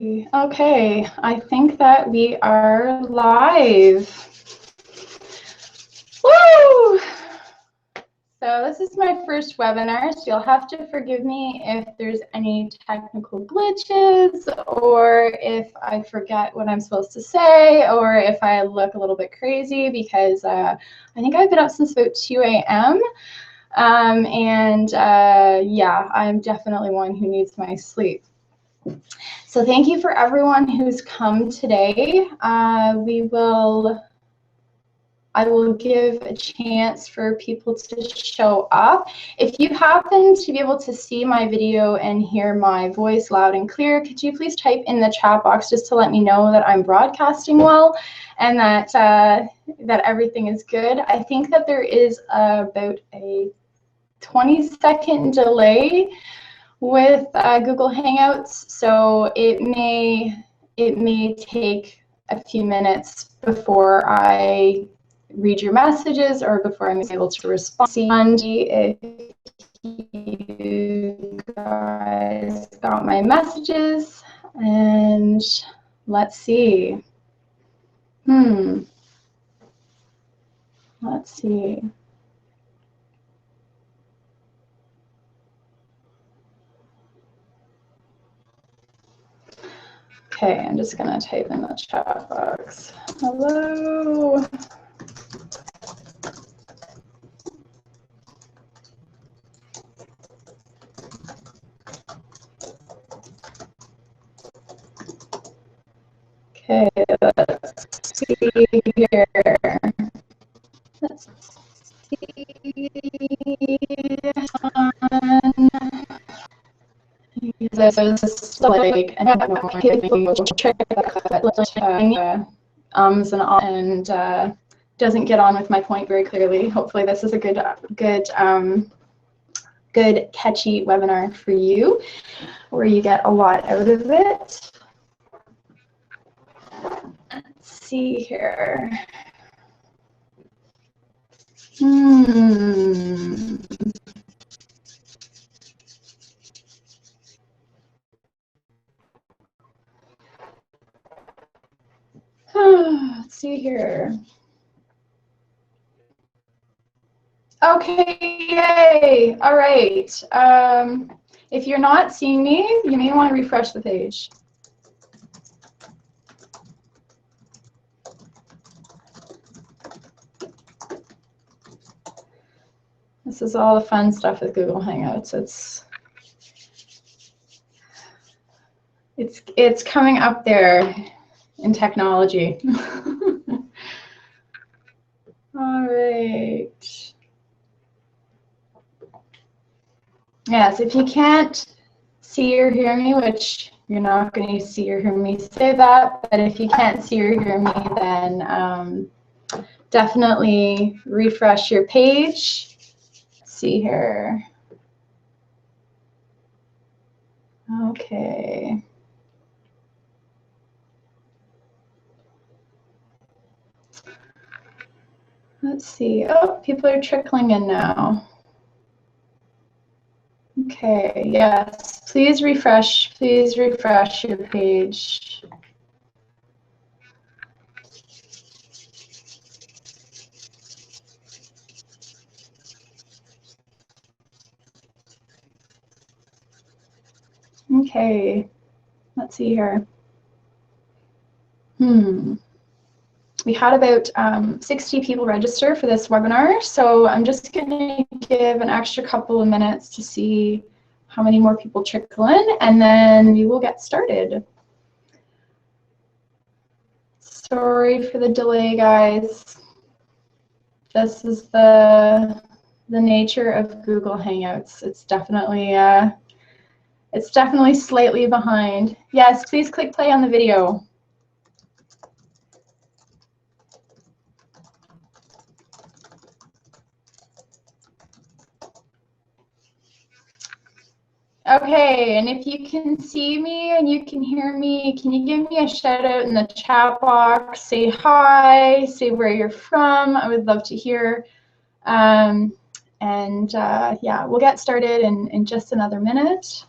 Okay, I think that we are live. Woo! So this is my first webinar, so you'll have to forgive me if there's any technical glitches or if I forget what I'm supposed to say or if I look a little bit crazy because I think I've been up since about 2 a.m. Yeah, I'm definitely one who needs my sleep. So thank you for everyone who's come today. I will give a chance for people to show up. If you happen to be able to see my video and hear my voice loud and clear, could you please type in the chat box just to let me know that I'm broadcasting well and that that everything is good. I think that there is about a 20-second delay with Google Hangouts, so it may take a few minutes before I read your messages or before I'm able to respond. If you guys got my messages, and let's see. Let's see. Okay, I'm just gonna type in the chat box. Hello. Okay, let's see here. Let's see. There's like ums and doesn't get on with my point very clearly. Hopefully, this is a good catchy webinar for you, where you get a lot out of it. Let's see here. Let's see here. Okay, yay. All right. If you're not seeing me, you may want to refresh the page. This is all the fun stuff with Google Hangouts. It's coming up there in technology. All right. Yes, if you can't see or hear me, which you're not going to see or hear me say that, but if you can't see or hear me, then definitely refresh your page. Let's see here. Okay. Let's see. Oh, people are trickling in now. Okay, yes. Please refresh your page. Okay, let's see here. We had about 60 people register for this webinar, so I'm just going to give an extra couple of minutes to see how many more people trickle in, and then we will get started. Sorry for the delay, guys. This is the nature of Google Hangouts. It's definitely slightly behind. Yes, please click play on the video. Okay, and if you can see me and you can hear me, can you give me a shout out in the chat box? Say hi, say where you're from. I would love to hear. Yeah, we'll get started in just another minute.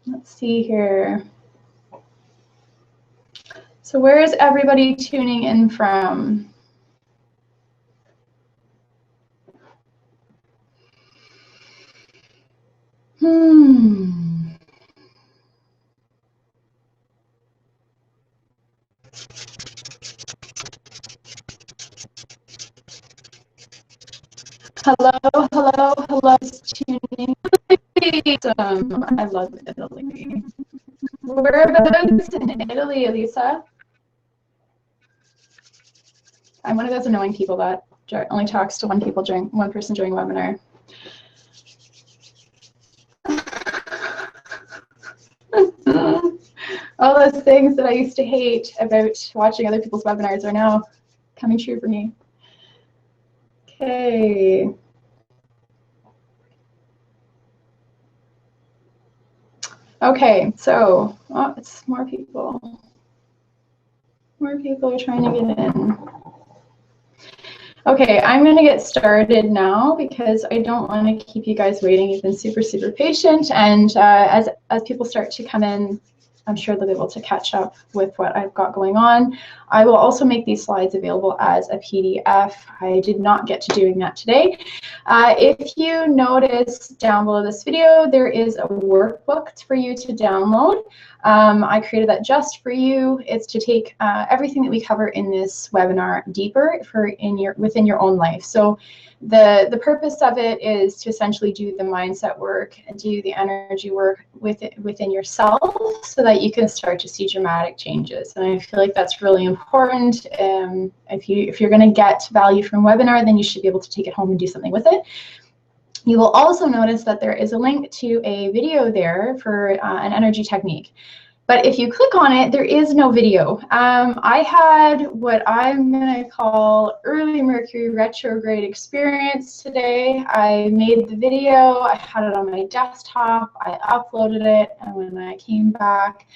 Let's see here. So where is everybody tuning in from? Hello, tuning. I love Italy. Whereabouts in Italy, Elisa? I'm one of those annoying people that only talks to one person during a webinar. All those things that I used to hate about watching other people's webinars are now coming true for me. Okay. Okay, so it's more people. More people are trying to get in. Okay, I'm going to get started now because I don't want to keep you guys waiting. You've been super, super patient, and as people start to come in, I'm sure they'll be able to catch up with what I've got going on. I will also make these slides available as a PDF. I did not get to doing that today. If you notice down below this video, there is a workbook for you to download. I created that just for you. It's to take everything that we cover in this webinar deeper within your own life. So the purpose of it is to essentially do the mindset work and do the energy work within yourself so that you can start to see dramatic changes. And I feel like that's really important. If you're going to get value from webinar, then you should be able to take it home and do something with it. You will also notice that there is a link to a video there for an energy technique. But if you click on it, there is no video. I had what I'm going to call early Mercury retrograde experience today. I made the video, I had it on my desktop, I uploaded it, and when I came back,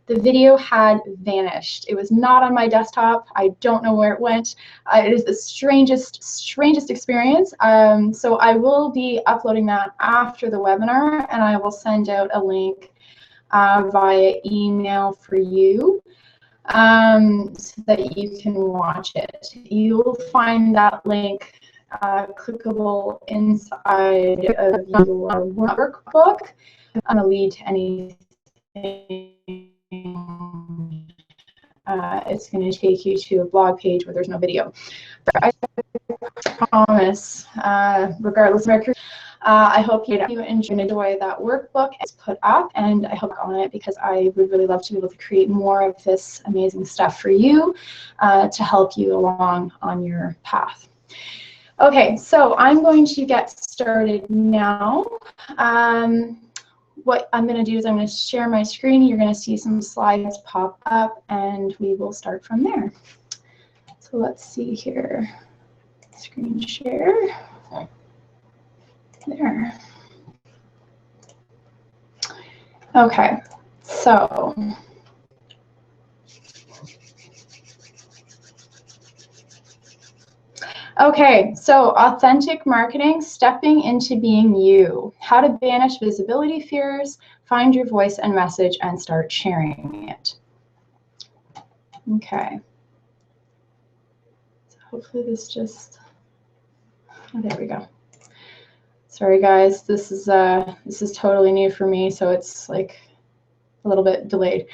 the video had vanished. It was not on my desktop. I don't know where it went. It is the strangest experience. So I will be uploading that after the webinar, and I will send out a link via email for you so that you can watch it. You'll find that link clickable inside of your workbook. I'm going to lead to anything. It's going to take you to a blog page where there's no video. But I promise, regardless of Mercury, I hope you enjoy that workbook it's put up, and I hope on it because I would really love to be able to create more of this amazing stuff for you to help you along on your path. Okay, so I'm going to get started now. What I'm going to do is I'm going to share my screen. You're going to see some slides pop up, and we will start from there. So let's see here. Screen share. There. Okay, so authentic marketing, stepping into being you. How to banish visibility fears, find your voice and message, and start sharing it. Okay. So hopefully this just, oh, there we go. Sorry guys, this is totally new for me, so it's like a little bit delayed.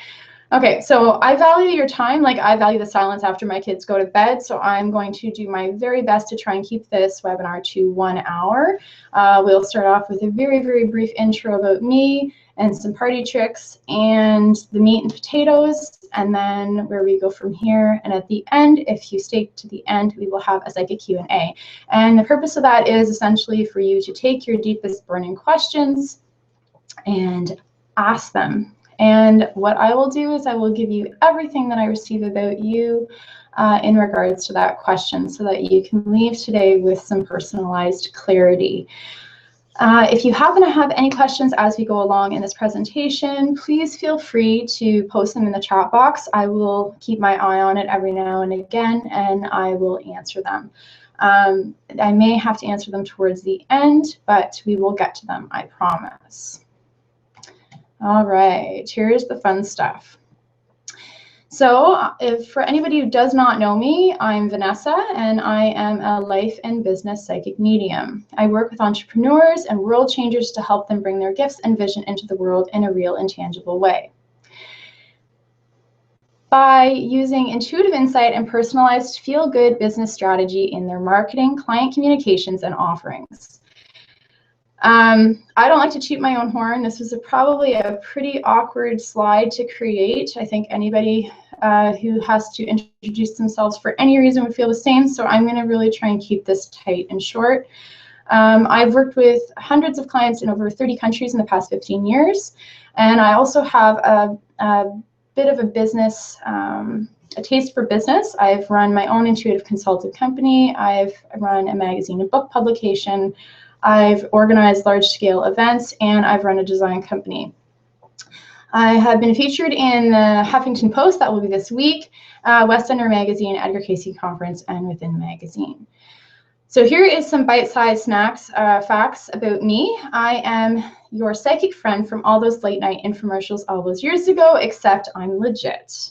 Okay, so I value your time like I value the silence after my kids go to bed, so I'm going to do my very best to try and keep this webinar to 1 hour. We'll start off with a very, very brief intro about me and some party tricks and the meat and potatoes, and then where we go from here. And at the end, if you stay to the end, we will have a psychic Q&A. And the purpose of that is essentially for you to take your deepest burning questions and ask them. And what I will do is I will give you everything that I receive about you in regards to that question so that you can leave today with some personalized clarity. If you happen to have any questions as we go along in this presentation, please feel free to post them in the chat box. I will keep my eye on it every now and again, and I will answer them. I may have to answer them towards the end, but we will get to them, I promise. All right, here's the fun stuff. So if for anybody who does not know me, I'm Vanessa, and I am a life and business psychic medium. I work with entrepreneurs and world changers to help them bring their gifts and vision into the world in a real and tangible way, by using intuitive insight and personalized feel-good business strategy in their marketing, client communications, and offerings. I don't like to toot my own horn. This was probably a pretty awkward slide to create. I think anybody who has to introduce themselves for any reason would feel the same, so I'm going to really try and keep this tight and short. I've worked with hundreds of clients in over 30 countries in the past 15 years, and I also have a bit of a business, a taste for business. I've run my own intuitive consulting company. I've run a magazine and book publication. I've organized large-scale events, and I've run a design company. I have been featured in the Huffington Post, that will be this week, West Under Magazine, Edgar Cayce Conference, and Within Magazine. So here is some bite-sized facts about me. I am your psychic friend from all those late-night infomercials all those years ago, except I'm legit.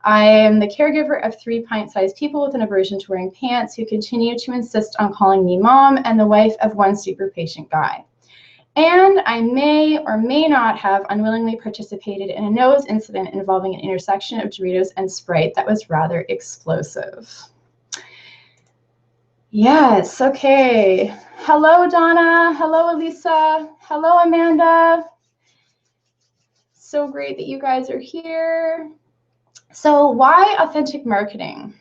I am the caregiver of 3 pint-sized people with an aversion to wearing pants who continue to insist on calling me mom, and the wife of one super patient guy. And I may or may not have unwillingly participated in a nose incident involving an intersection of Doritos and Sprite that was rather explosive. Yes, okay. Hello, Donna. Hello, Elisa. Hello, Amanda. So great that you guys are here. So why authentic marketing?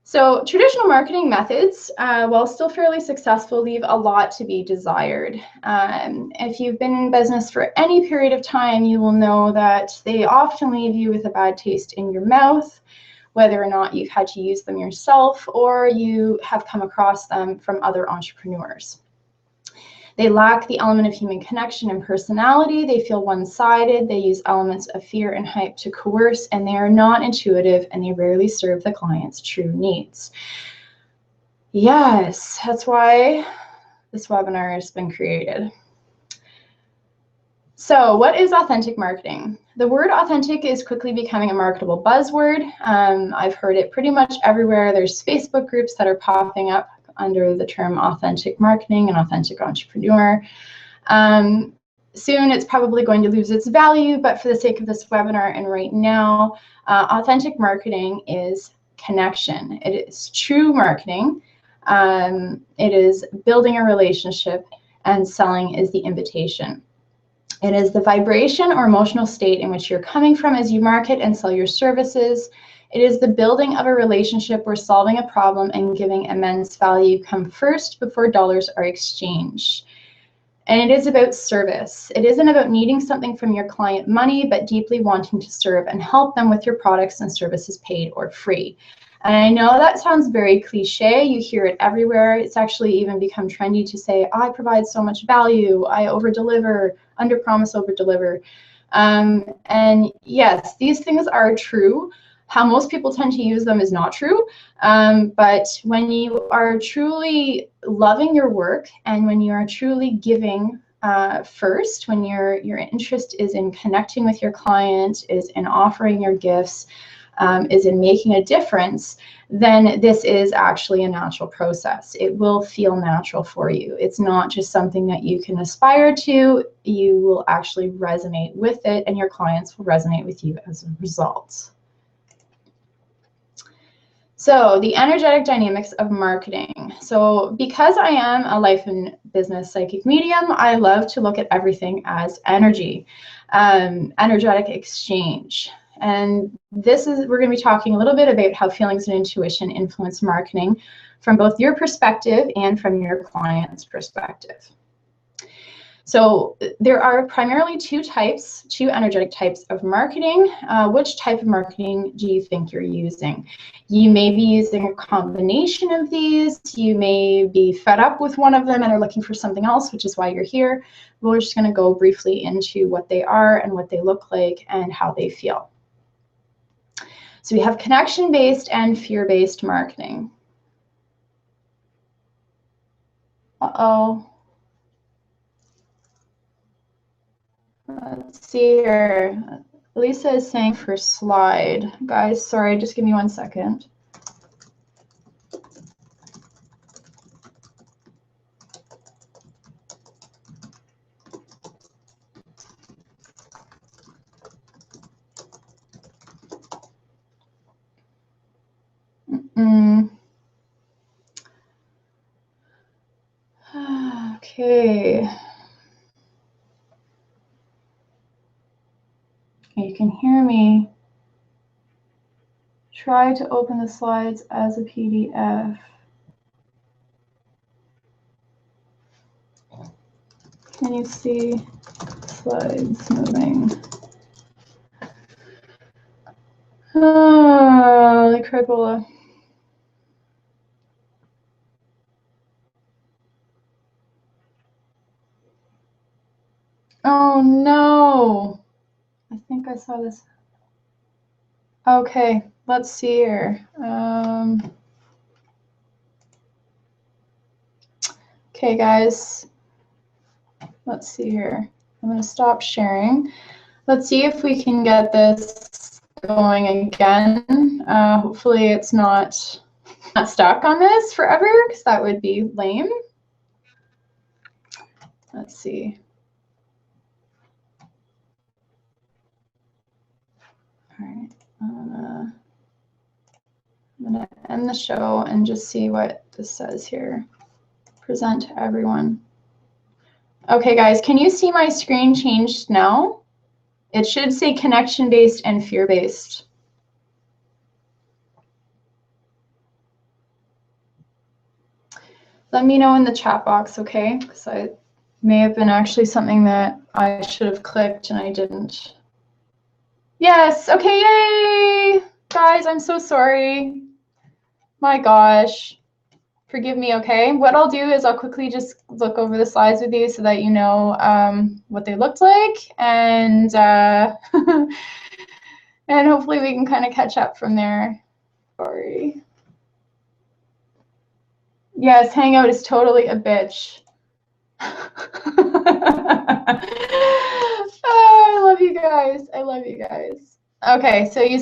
So traditional marketing methods, while still fairly successful, leave a lot to be desired. If you've been in business for any period of time, you will know that they often leave you with a bad taste in your mouth, whether or not you've had to use them yourself or you have come across them from other entrepreneurs. They lack the element of human connection and personality. They feel one-sided. They use elements of fear and hype to coerce, and they are not intuitive, and they rarely serve the client's true needs. Yes, that's why this webinar has been created. So what is authentic marketing? The word authentic is quickly becoming a marketable buzzword. I've heard it pretty much everywhere. There's Facebook groups that are popping up under the term authentic marketing and authentic entrepreneur. Soon it's probably going to lose its value, but for the sake of this webinar and right now, authentic marketing is connection. It is true marketing. It is building a relationship, and selling is the invitation. It is the vibration or emotional state in which you're coming from as you market and sell your services. It is the building of a relationship where solving a problem and giving immense value come first before dollars are exchanged. And it is about service. It isn't about needing something from your client money, but deeply wanting to serve and help them with your products and services, paid or free. And I know that sounds very cliche. You hear it everywhere. It's actually even become trendy to say, I provide so much value, I over-deliver, under-promise, over-deliver. And yes, these things are true. How most people tend to use them is not true. But when you are truly loving your work, and when you are truly giving first, when your interest is in connecting with your client, is in offering your gifts, is in making a difference, then this is actually a natural process. It will feel natural for you. It's not just something that you can aspire to. You will actually resonate with it, and your clients will resonate with you as a result. So the energetic dynamics of marketing. So because I am a life and business psychic medium, I love to look at everything as energy, energetic exchange. And we're going to be talking a little bit about how feelings and intuition influence marketing from both your perspective and from your client's perspective. So there are primarily two energetic types of marketing. Which type of marketing do you think you're using? You may be using a combination of these. You may be fed up with one of them and are looking for something else, which is why you're here. We're just going to go briefly into what they are and what they look like and how they feel. So we have connection-based and fear-based marketing. Uh-oh. Let's see here. Lisa is saying for slide. Guys, sorry, just give me 1 second. Okay. You can hear me. Try to open the slides as a PDF. Can you see slides moving? Oh, like Cripola. Oh no. I think I saw this. Okay, let's see here. Okay, guys. Let's see here. I'm going to stop sharing. Let's see if we can get this going again. Hopefully it's not stuck on this forever, because that would be lame. Let's see. All right. I'm going to end the show and just see what this says here. Present to everyone. Okay, guys, can you see my screen changed now? It should say connection-based and fear-based. Let me know in the chat box, okay? Because I may have been actually something that I should have clicked and I didn't. Yes, okay, yay! Guys, I'm so sorry. My gosh. Forgive me, okay? What I'll do is I'll quickly just look over the slides with you so that you know what they looked like, and and hopefully we can kind of catch up from there. Sorry. Yes, Hangout is totally a bitch. Oh, I love you guys. I love you guys. Okay, so you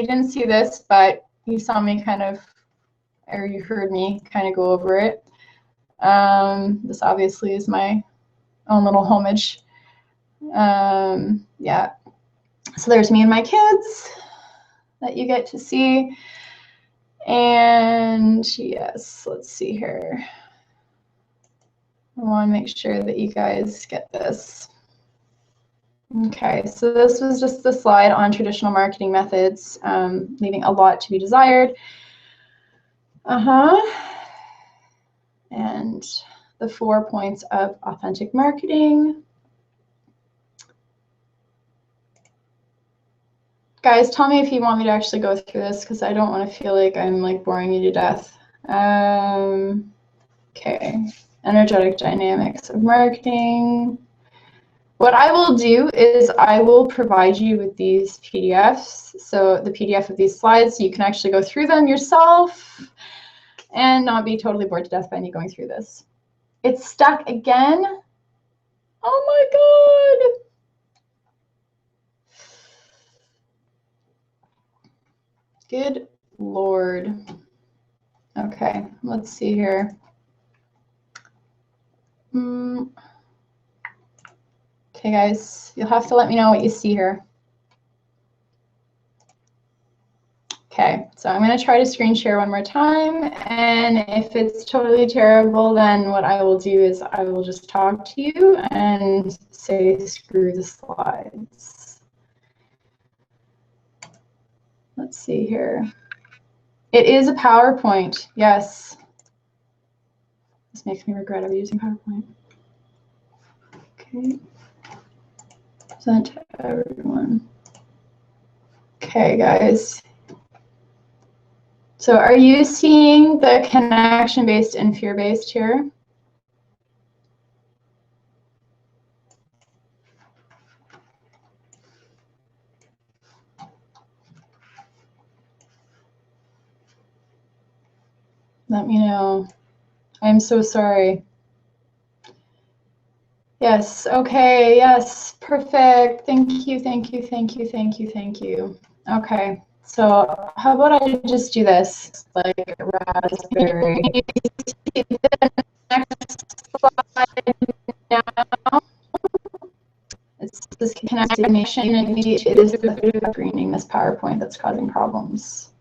didn't see this, but you saw me kind of, or you heard me kind of go over it. This obviously is my own little homage. Yeah, so there's me and my kids that you get to see. And yes, let's see here. I want to make sure that you guys get this. Okay, so this was just the slide on traditional marketing methods, leaving a lot to be desired. And the 4 points of authentic marketing. Guys, tell me if you want me to actually go through this, because I don't want to feel like I'm like boring you to death. Okay, energetic dynamics of marketing. What I will do is I will provide you with these PDFs, so the PDF of these slides, so you can actually go through them yourself and not be totally bored to death by me going through this. It's stuck again. Oh my God. Good Lord. Okay, let's see here. Okay, guys, you'll have to let me know what you see here. Okay, so I'm going to try to screen share one more time, and if it's totally terrible, then what I will do is I will just talk to you and say screw the slides. Let's see here. It is a PowerPoint, yes. This makes me regret ever using PowerPoint. Okay. Present to everyone. Okay, guys. So are you seeing the connection-based and fear-based here? Let me know. I'm so sorry. Yes, okay, yes, perfect. Thank you, thank you, thank you, thank you, thank you. Okay, so how about I just do this, like raspberry. Next slide now. It's this connected connection, and it is the greening this PowerPoint that's causing problems.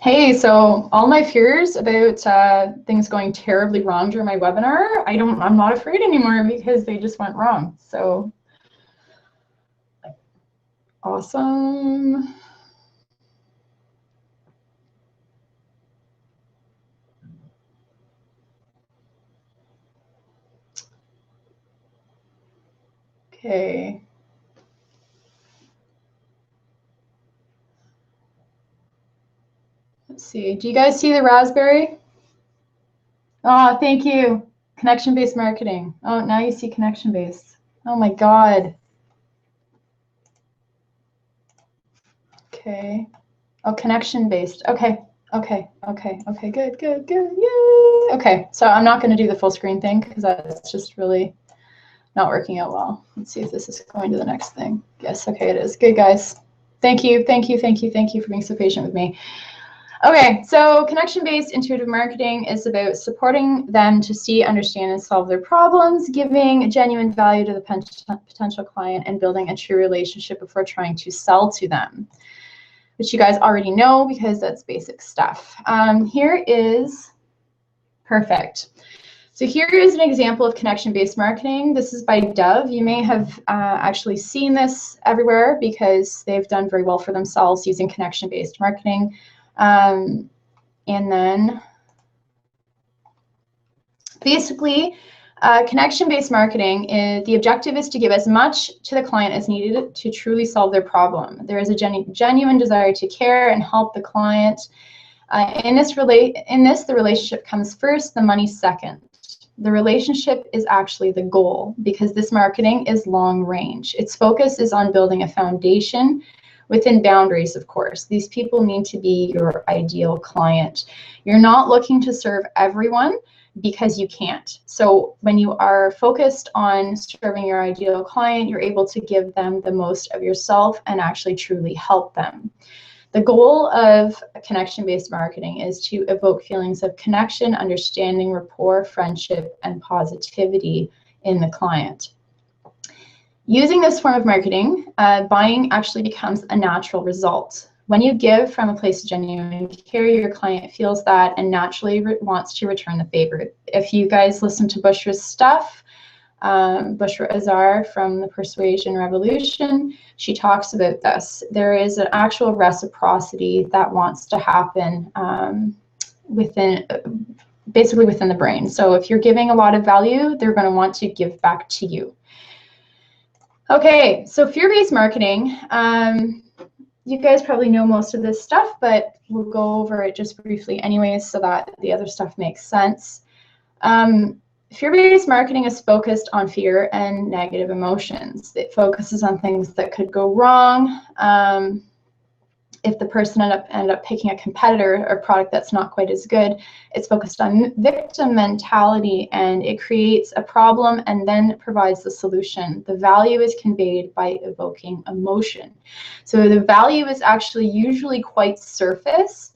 Hey, so all my fears about things going terribly wrong during my webinar, I'm not afraid anymore because they just went wrong. So awesome. Okay. Let's see. Do you guys see the raspberry? Oh, thank you. Connection-based marketing. Oh, now you see connection-based. Oh my God. Okay. Oh, connection-based. Okay. Okay. Okay. Okay. Good. Good. Good. Yay. Okay. So I'm not going to do the full screen thing because that's just really not working out well. Let's see if this is going to the next thing. Yes. Okay. It is. Good, guys. Thank you. Thank you. Thank you. Thank you for being so patient with me. Okay, so connection-based intuitive marketing is about supporting them to see, understand, and solve their problems, giving genuine value to the potential client, and building a true relationship before trying to sell to them, which you guys already know because that's basic stuff. Here is perfect. So here is an example of connection-based marketing. This is by Dove. You may have actually seen this everywhere because they've done very well for themselves using connection-based marketing. And then basically, connection-based marketing, the objective is to give as much to the client as needed to truly solve their problem. There is a genuine desire to care and help the client. In this, the relationship comes first, the money second. The relationship is actually the goal because this marketing is long range. Its focus is on building a foundation within boundaries, of course. These people need to be your ideal client. You're not looking to serve everyone because you can't. So when you are focused on serving your ideal client, you're able to give them the most of yourself and actually truly help them. The goal of connection-based marketing is to evoke feelings of connection, understanding, rapport, friendship, and positivity in the client. Using this form of marketing, buying actually becomes a natural result. When you give from a place of genuine care, your client feels that and naturally wants to return the favor. If you guys listen to Bushra's stuff, Bushra Azar from the Persuasion Revolution, she talks about this. There is an actual reciprocity that wants to happen basically within the brain. So if you're giving a lot of value, they're going to want to give back to you. Okay, so fear-based marketing. You guys probably know most of this stuff, but we'll go over it just briefly anyways so that the other stuff makes sense. Fear-based marketing is focused on fear and negative emotions. It focuses on things that could go wrong. If the person ended up picking a competitor or product that's not quite as good, it's focused on victim mentality, and it creates a problem and then provides the solution. The value is conveyed by evoking emotion. So the value is actually usually quite surface,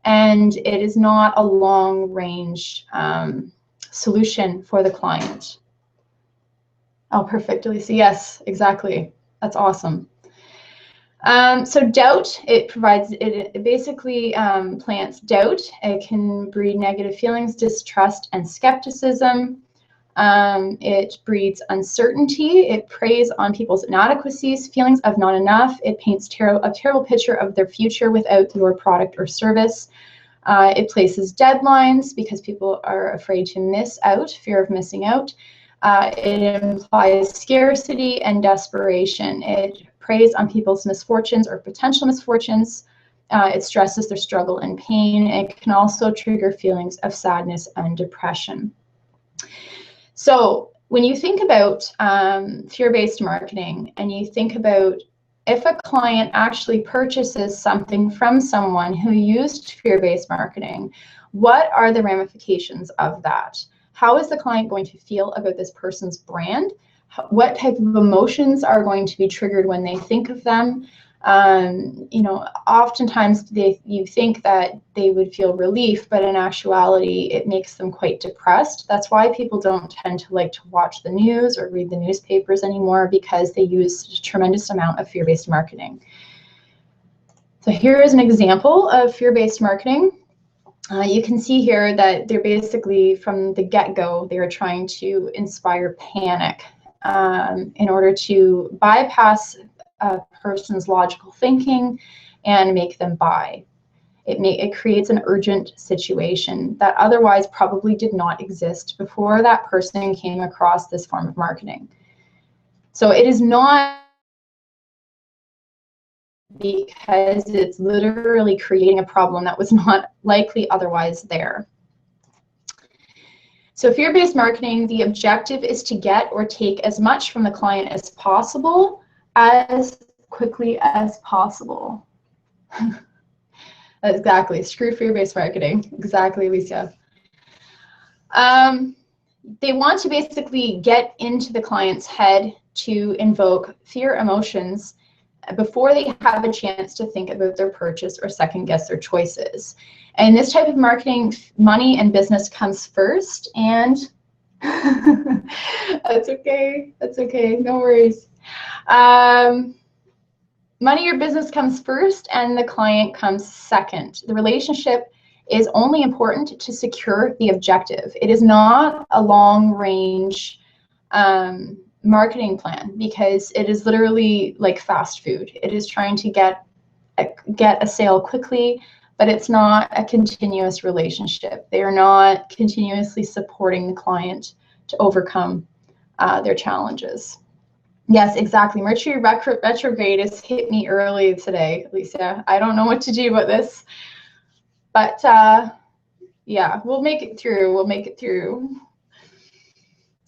and it is not a long-range solution for the client. Oh, perfect, Elisa. Yes, exactly. That's awesome. So doubt, it basically plants doubt. It can breed negative feelings, distrust, and skepticism. It breeds uncertainty. It preys on people's inadequacies, feelings of not enough. It paints a terrible picture of their future without your product or service. It places deadlines because people are afraid to miss out, fear of missing out. It implies scarcity and desperation. It preys on people's misfortunes or potential misfortunes. It stresses their struggle and pain. It can also trigger feelings of sadness and depression. So when you think about fear-based marketing and you think about if a client actually purchases something from someone who used fear-based marketing, what are the ramifications of that? How is the client going to feel about this person's brand? What type of emotions are going to be triggered when they think of them? You know, oftentimes you think that they would feel relief, but in actuality, it makes them quite depressed. That's why people don't tend to like to watch the news or read the newspapers anymore, because they use a tremendous amount of fear-based marketing. So here is an example of fear-based marketing. You can see here that they're basically, from the get-go, they are trying to inspire panic in order to bypass a person's logical thinking and make them buy. It creates an urgent situation that otherwise probably did not exist before that person came across this form of marketing. So it is not because it's literally creating a problem that was not likely otherwise there. So fear-based marketing, the objective is to get or take as much from the client as possible, as quickly as possible. Exactly, screw fear-based marketing. Exactly, Lisa. They want to basically get into the client's head to invoke fear emotions before they have a chance to think about their purchase or second guess their choices. And this type of marketing, money and business comes first, and that's okay, no worries. Money or business comes first and the client comes second. The relationship is only important to secure the objective. It is not a long-range marketing plan, because it is literally like fast food. It is trying to get a sale quickly, but it's not a continuous relationship. They are not continuously supporting the client to overcome their challenges. Yes, exactly. Mercury retrograde has hit me early today, Lisa. I don't know what to do about this, but yeah, we'll make it through. We'll make it through.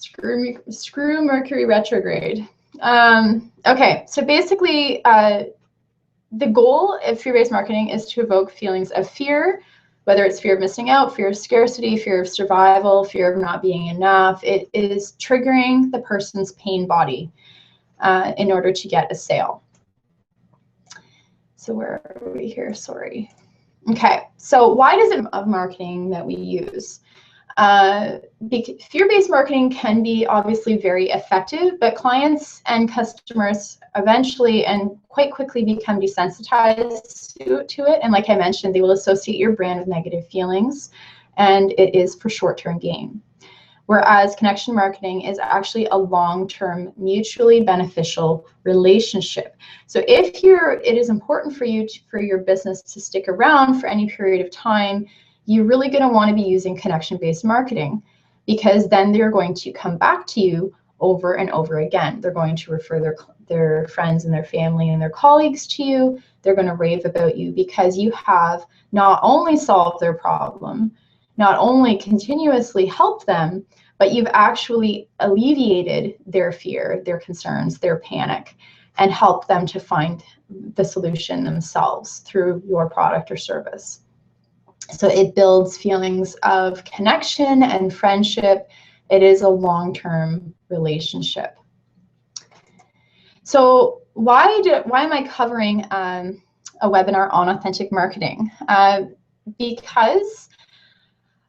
Screw Mercury retrograde. Okay, so basically, the goal of fear-based marketing is to evoke feelings of fear, whether it's fear of missing out, fear of scarcity, fear of survival, fear of not being enough. It is triggering the person's pain body in order to get a sale. So where are we here? Sorry. Okay, so why does it of marketing that we use? Fear-based marketing can be obviously very effective, but clients and customers eventually and quite quickly become desensitized to it. And like I mentioned, they will associate your brand with negative feelings, and it is for short-term gain. Whereas connection marketing is actually a long-term, mutually beneficial relationship. So if it is important for you for your business to stick around for any period of time, you're really going to want to be using connection-based marketing, because then they're going to come back to you over and over again. They're going to refer their friends and their family and their colleagues to you. They're going to rave about you because you have not only solved their problem, not only continuously helped them, but you've actually alleviated their fear, their concerns, their panic, and helped them to find the solution themselves through your product or service. So it builds feelings of connection and friendship. It is a long-term relationship. So why am I covering a webinar on authentic marketing? Because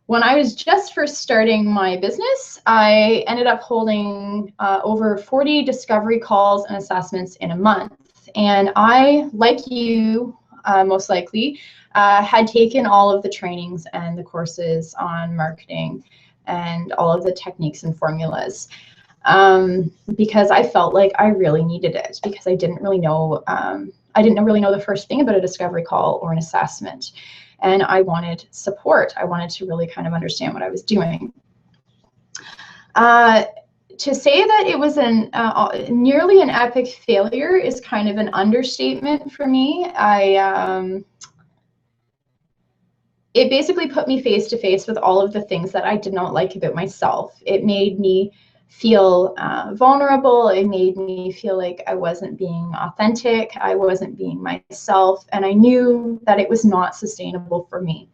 when I was just first starting my business, I ended up holding over 40 discovery calls and assessments in a month. And I, like you, most likely, had taken all of the trainings and the courses on marketing and all of the techniques and formulas, because I felt like I really needed it, because I didn't really know the first thing about a discovery call or an assessment. And I wanted support. I wanted to really kind of understand what I was doing. To say that it was nearly an epic failure is kind of an understatement for me. It basically put me face to face with all of the things that I did not like about myself. It made me feel vulnerable. It made me feel like I wasn't being authentic. I wasn't being myself. And I knew that it was not sustainable for me.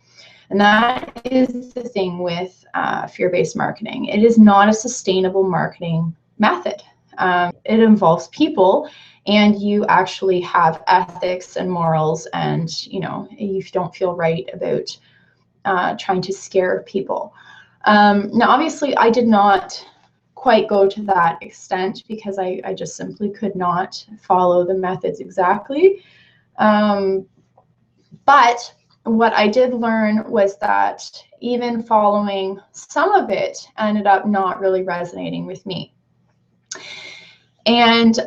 And that is the thing with fear-based marketing. It is not a sustainable marketing method. It involves people, and you actually have ethics and morals, and you don't feel right about trying to scare people. Now, obviously, I did not quite go to that extent because I just simply could not follow the methods exactly. But what I did learn was that even following some of it ended up not really resonating with me. And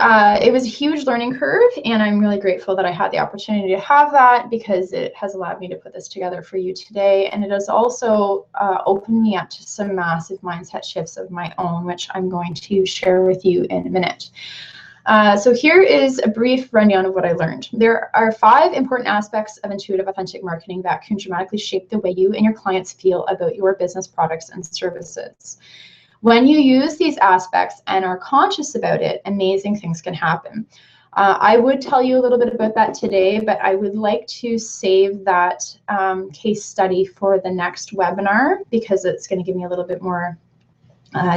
it was a huge learning curve, and I'm really grateful that I had the opportunity to have that, because it has allowed me to put this together for you today. And it has also opened me up to some massive mindset shifts of my own, which I'm going to share with you in a minute. So here is a brief rundown of what I learned. There are 5 important aspects of intuitive authentic marketing that can dramatically shape the way you and your clients feel about your business products and services. When you use these aspects and are conscious about it, amazing things can happen. I would tell you a little bit about that today, but I would like to save that case study for the next webinar, because it's going to give me a little bit more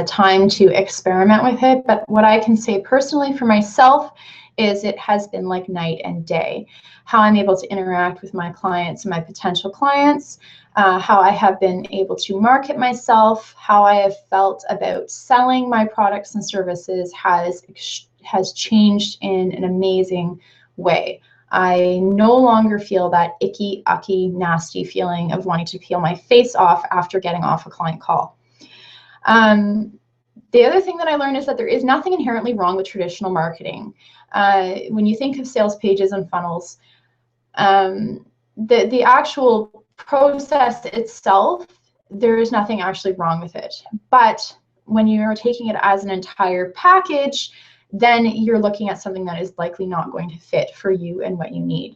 time to experiment with it. But what I can say personally for myself is it has been like night and day. How I'm able to interact with my clients and my potential clients, how I have been able to market myself, how I have felt about selling my products and services has changed in an amazing way. I no longer feel that icky, ucky, nasty feeling of wanting to peel my face off after getting off a client call. The other thing that I learned is that there is nothing inherently wrong with traditional marketing. When you think of sales pages and funnels, the actual process itself, there is nothing actually wrong with it. But when you're taking it as an entire package, then you're looking at something that is likely not going to fit for you and what you need.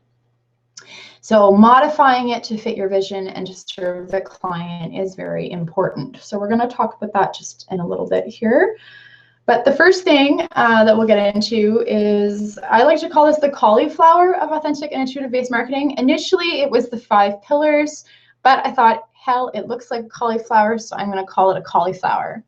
So modifying it to fit your vision and to serve the client is very important. So we're going to talk about that just in a little bit here. But the first thing that we'll get into is, I like to call this the cauliflower of authentic and intuitive-based marketing. Initially, it was the 5 pillars, but I thought, hell, it looks like a cauliflower, so I'm going to call it a cauliflower.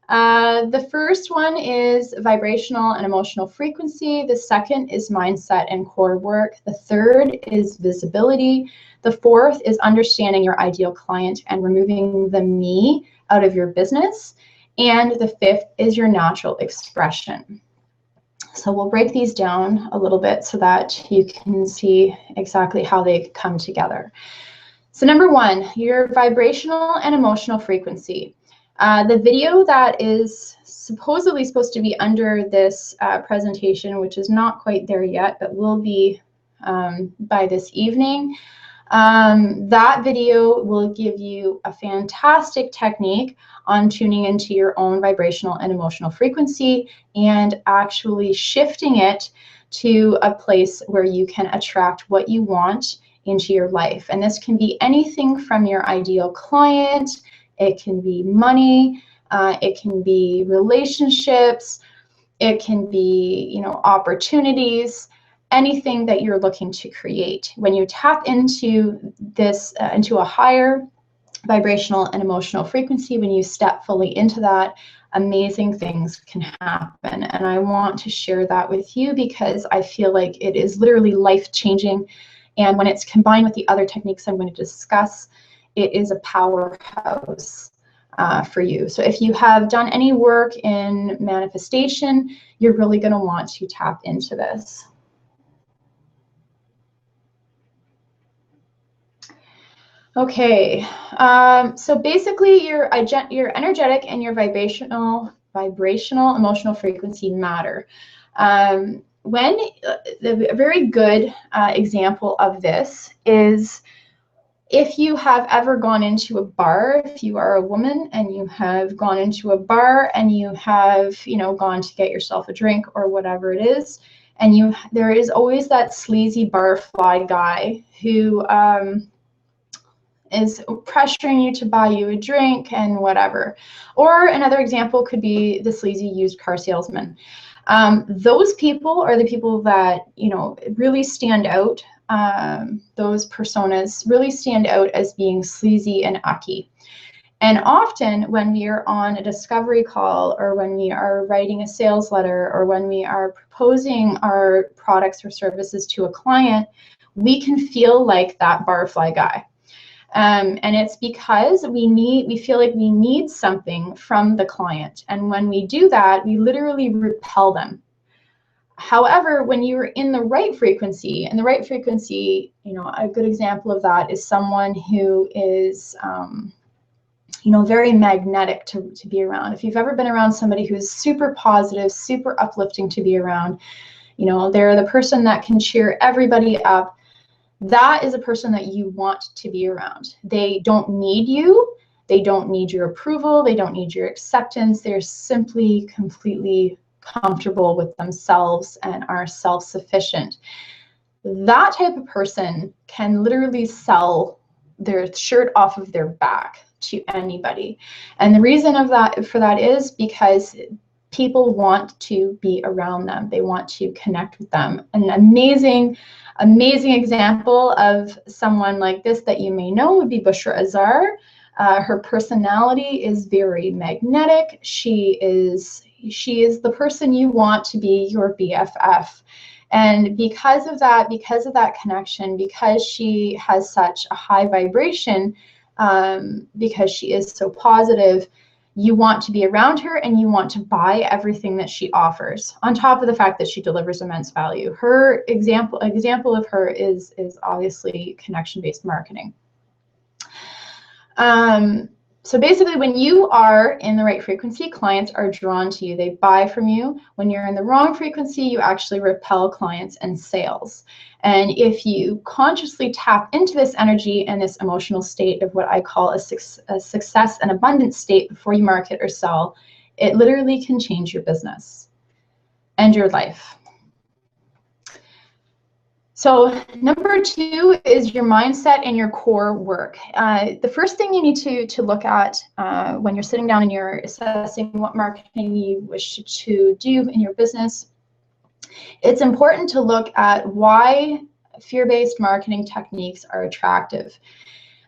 The first one is vibrational and emotional frequency. The second is mindset and core work. The third is visibility. The fourth is understanding your ideal client and removing the me out of your business. And the fifth is your natural expression. So we'll break these down a little bit so that you can see exactly how they come together. So number 1, your vibrational and emotional frequency. The video that is supposedly supposed to be under this presentation, which is not quite there yet, but will be by this evening, that video will give you a fantastic technique on tuning into your own vibrational and emotional frequency and actually shifting it to a place where you can attract what you want into your life. And this can be anything from your ideal client. It can be money, it can be relationships, it can be, opportunities, anything that you're looking to create. When you tap into this, into a higher vibrational and emotional frequency, when you step fully into that, amazing things can happen. And I want to share that with you because I feel like it is literally life-changing. And when it's combined with the other techniques I'm going to discuss, it is a powerhouse for you. So if you have done any work in manifestation, you're really going to want to tap into this. Okay, so basically your energetic and your vibrational emotional frequency matter. A very good example of this is if you have ever gone into a bar, if you are a woman and you have gone into a bar and you have, gone to get yourself a drink or whatever it is, and there is always that sleazy barfly guy who is pressuring you to buy you a drink and whatever. Or another example could be the sleazy used car salesman. Those people are the people that, you know, really stand out. Those personas really stand out as being sleazy and ucky. And often when we are on a discovery call, or when we are writing a sales letter, or when we are proposing our products or services to a client, we can feel like that barfly guy. And it's because we feel like we need something from the client. And when we do that, we literally repel them. However, when you're in the right frequency, and the right frequency, you know, a good example of that is someone who is, you know, very magnetic to be around. If you've ever been around somebody who's super positive, super uplifting to be around, you know, they're the person that can cheer everybody up. That is a person that you want to be around. They don't need you. They don't need your approval. They don't need your acceptance. They're simply completely comfortable with themselves and are self-sufficient. That type of person can literally sell their shirt off of their back to anybody. And the reason for that is because people want to be around them. They want to connect with them. An amazing example of someone like this that you may know would be Bushra Azar. Her personality is very magnetic. She is the person you want to be your BFF. And because of that connection, because she has such a high vibration, because she is so positive, you want to be around her and you want to buy everything that she offers, on top of the fact that she delivers immense value. Her example of her is obviously connection-based marketing. So basically, when you are in the right frequency, clients are drawn to you. They buy from you. When you're in the wrong frequency, you actually repel clients and sales. And if you consciously tap into this energy and this emotional state of what I call a success and abundance state before you market or sell, it literally can change your business and your life. So number 2 is your mindset and your core work. The first thing you need to look at when you're sitting down and you're assessing what marketing you wish to do in your business, it's important to look at why fear-based marketing techniques are attractive.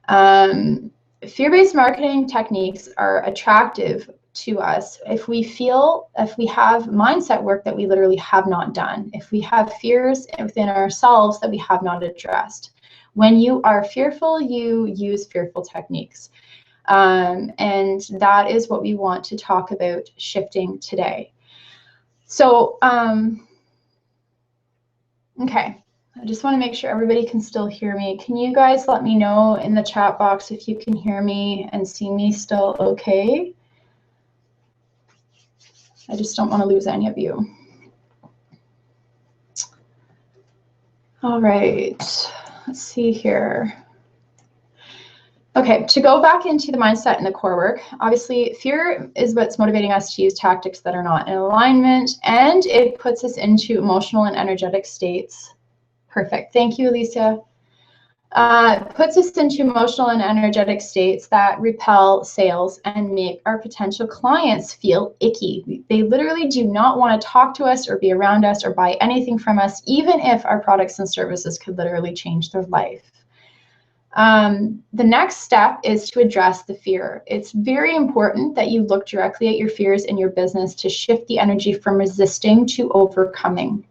Fear-based marketing techniques are attractive to us if we have mindset work that we literally have not done, if we have fears within ourselves that we have not addressed. When you are fearful, you use fearful techniques. And that is what we want to talk about shifting today. So, okay, I just want to make sure everybody can still hear me. Can you guys let me know in the chat box if you can hear me and see me still okay? I just don't want to lose any of you. All right, let's see here. Okay, to go back into the mindset and the core work, obviously fear is what's motivating us to use tactics that are not in alignment, and it puts us into emotional and energetic states. Perfect, thank you, Alicia. Puts us into emotional and energetic states that repel sales and make our potential clients feel icky. They literally do not want to talk to us or be around us or buy anything from us, even if our products and services could literally change their life. The next step is to address the fear. It's very important that you look directly at your fears in your business to shift the energy from resisting to overcoming.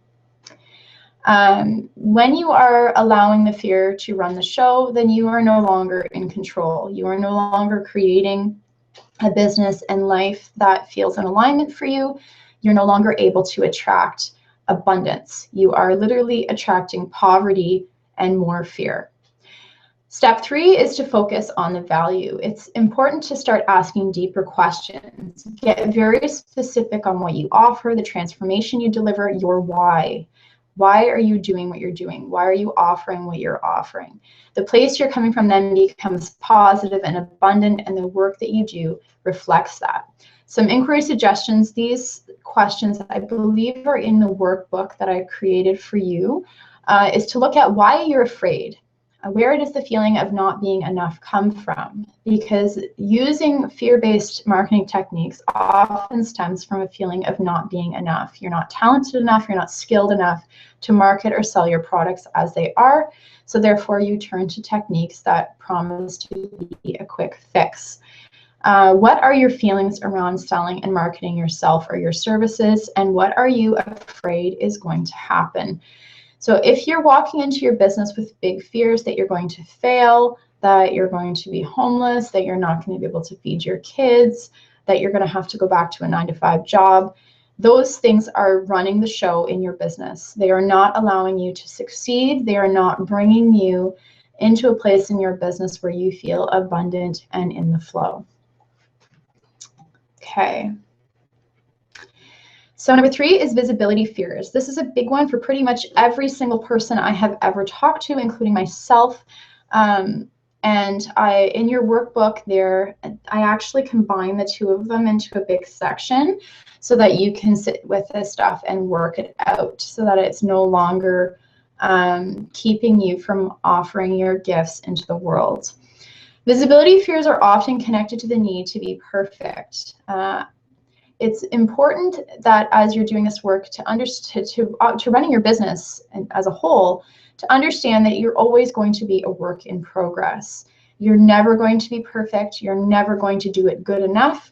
When you are allowing the fear to run the show, then you are no longer in control. You are no longer creating a business and life that feels in alignment for you. You're no longer able to attract abundance. You are literally attracting poverty and more fear. Step 3 is to focus on the value. It's important to start asking deeper questions. Get very specific on what you offer, the transformation you deliver, your why. Why are you doing what you're doing? Why are you offering what you're offering? The place you're coming from then becomes positive and abundant, and the work that you do reflects that. Some inquiry suggestions. These questions, I believe, are in the workbook that I created for you, is to look at why you're afraid. Where does the feeling of not being enough come from? Because using fear-based marketing techniques often stems from a feeling of not being enough. You're not talented enough, you're not skilled enough to market or sell your products as they are. So therefore you turn to techniques that promise to be a quick fix. What are your feelings around selling and marketing yourself or your services? And what are you afraid is going to happen? So if you're walking into your business with big fears that you're going to fail, that you're going to be homeless, that you're not going to be able to feed your kids, that you're going to have to go back to a 9-to-5 job, those things are running the show in your business. They are not allowing you to succeed. They are not bringing you into a place in your business where you feel abundant and in the flow. Okay. So number 3 is visibility fears. This is a big one for pretty much every single person I have ever talked to, including myself. And in your workbook there, I actually combine the 2 of them into a big section so that you can sit with this stuff and work it out so that it's no longer keeping you from offering your gifts into the world. Visibility fears are often connected to the need to be perfect. It's important that as you're doing this work to running your business as a whole, to understand that you're always going to be a work in progress. You're never going to be perfect. You're never going to do it good enough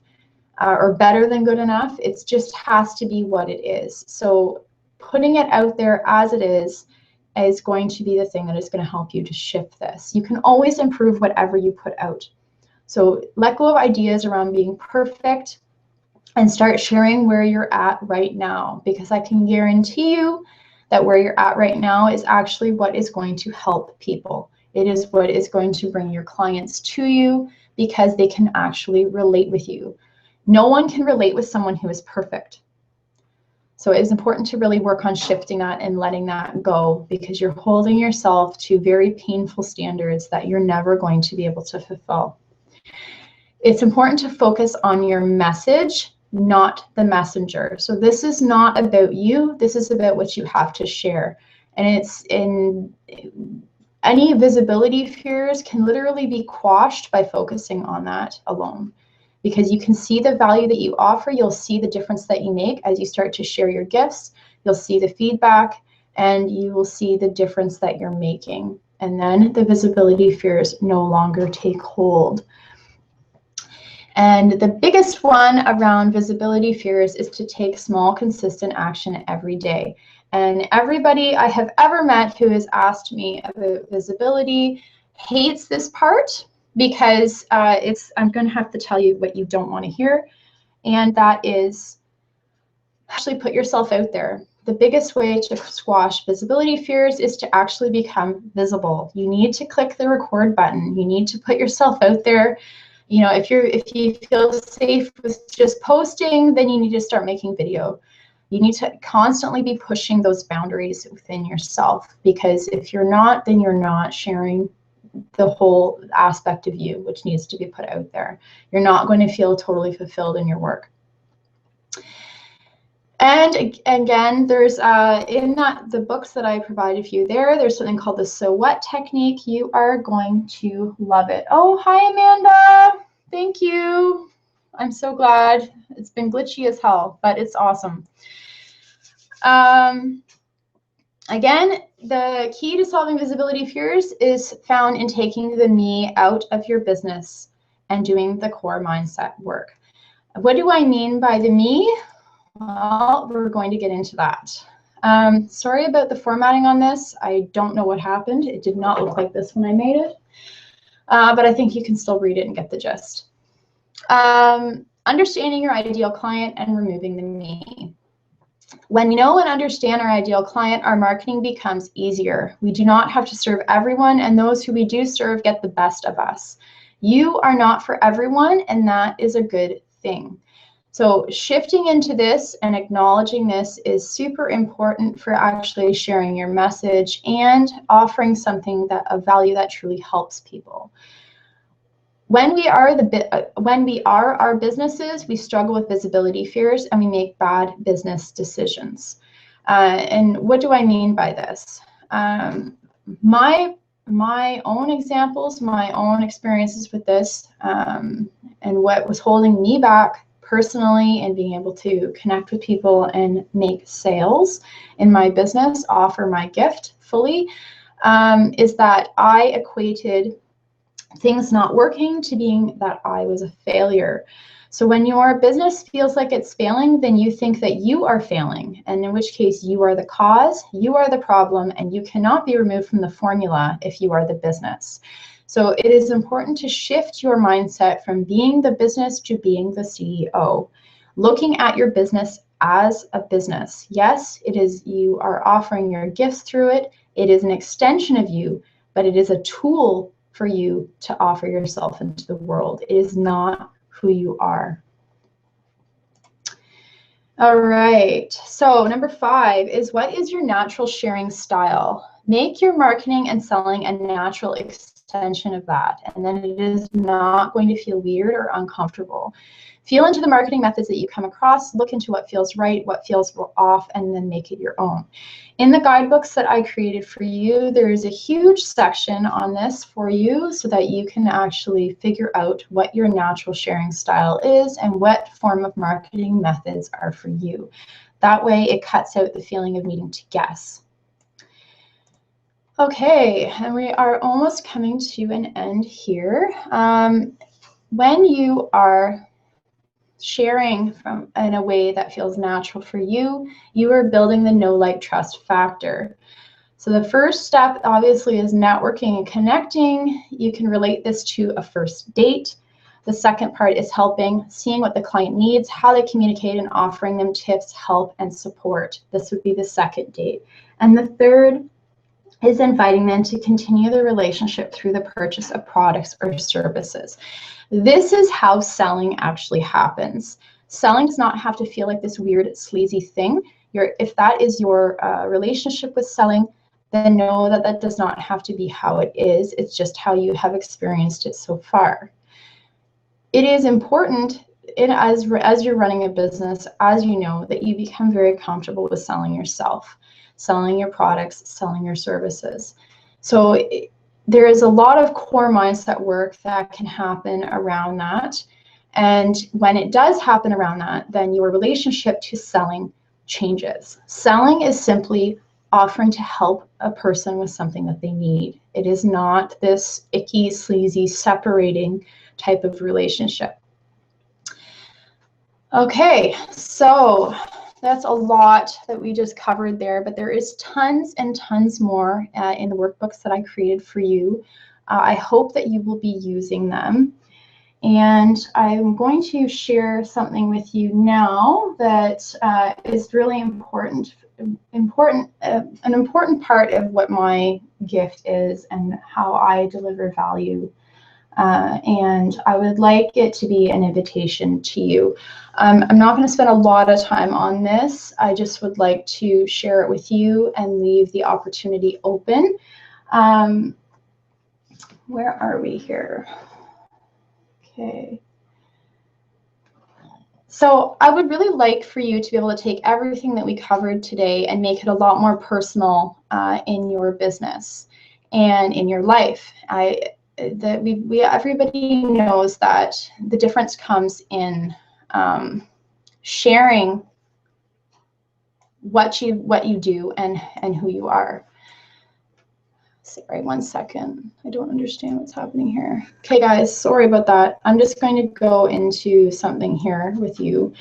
or better than good enough. It just has to be what it is. So putting it out there as it is going to be the thing that is going to help you to shift this. You can always improve whatever you put out. So let go of ideas around being perfect and start sharing where you're at right now, because I can guarantee you that where you're at right now is actually what is going to help people. It is what is going to bring your clients to you because they can actually relate with you. No one can relate with someone who is perfect. So it is important to really work on shifting that and letting that go, because you're holding yourself to very painful standards that you're never going to be able to fulfill. It's important to focus on your message, not the messenger. So this is not about you. This is about what you have to share. And it's in any visibility fears can literally be quashed by focusing on that alone, because you can see the value that you offer. You'll see the difference that you make as you start to share your gifts. You'll see the feedback and you will see the difference that you're making. And then the visibility fears no longer take hold. And the biggest one around visibility fears is to take small, consistent action every day. And everybody I have ever met who has asked me about visibility hates this part, because I'm going to have to tell you what you don't want to hear, and that is actually put yourself out there. The biggest way to squash visibility fears is to actually become visible. You need to click the record button. You need to put yourself out there. You know, if you feel safe with just posting, then you need to start making video. You need to constantly be pushing those boundaries within yourself, because if you're not, then you're not sharing the whole aspect of you, which needs to be put out there. You're not going to feel totally fulfilled in your work. And again, there's in the books that I provided for you there's something called the So What technique. You are going to love it. Oh, hi, Amanda. Thank you. I'm so glad. It's been glitchy as hell, but it's awesome. Again, the key to solving visibility fears is found in taking the me out of your business and doing the core mindset work. What do I mean by the me? Well, we're going to get into that. Sorry about the formatting on this. I don't know what happened. It did not look like this when I made it, but I think you can still read it and get the gist. Understanding your ideal client and removing the me. When we know and understand our ideal client, our marketing becomes easier. We do not have to serve everyone, and those who we do serve get the best of us. You are not for everyone, and that is a good thing. So shifting into this and acknowledging this is super important for actually sharing your message and offering something of value that truly helps people. When we are our businesses, we struggle with visibility fears and we make bad business decisions. And what do I mean by this? My my own examples, my own experiences with this, and what was holding me back personally and being able to connect with people and make sales in my business, offer my gift fully, is that I equated things not working to being that I was a failure. So when your business feels like it's failing, then you think that you are failing, and in which case you are the cause, you are the problem, and you cannot be removed from the formula if you are the business. So it is important to shift your mindset from being the business to being the CEO. Looking at your business as a business. Yes, it is, you are offering your gifts through it. It is an extension of you, but it is a tool for you to offer yourself into the world. It is not who you are. All right, so number 5 is, what is your natural sharing style? Make your marketing and selling a natural extension of that, and then it is not going to feel weird or uncomfortable. Feel into the marketing methods that you come across, look into what feels right, what feels off, and then make it your own. In the guidebooks that I created for you, there is a huge section on this for you so that you can actually figure out what your natural sharing style is and what form of marketing methods are for you. That way it cuts out the feeling of needing to guess. Okay, and we are almost coming to an end here. When you are sharing in a way that feels natural for you, you are building the know, like, trust factor. So the first step obviously is networking and connecting. You can relate this to a first date. The second part is helping, seeing what the client needs, how they communicate, and offering them tips, help, and support. This would be the second date. And the third is inviting them to continue the relationship through the purchase of products or services. This is how selling actually happens. Selling does not have to feel like this weird, sleazy thing. If that is your relationship with selling, then know that that does not have to be how it is. It's just how you have experienced it so far. It is important, as you're running a business, as you know, that you become very comfortable with selling yourself, selling your products, selling your services. So there is a lot of core mindset work that can happen around that. And when it does happen around that, then your relationship to selling changes. Selling is simply offering to help a person with something that they need. It is not this icky, sleazy, separating type of relationship. Okay, so that's a lot that we just covered there, but there is tons and tons more in the workbooks that I created for you. I hope that you will be using them. And I'm going to share something with you now that is really important, an important part of what my gift is and how I deliver value. And I would like it to be an invitation to you. I'm not going to spend a lot of time on this. I just would like to share it with you and leave the opportunity open. Where are we here? Okay. So I would really like for you to be able to take everything that we covered today and make it a lot more personal in your business and in your life. Everybody knows that the difference comes in sharing what you do and who you are. Sorry, one second. I don't understand what's happening here. Okay, guys, sorry about that. I'm just going to go into something here with you.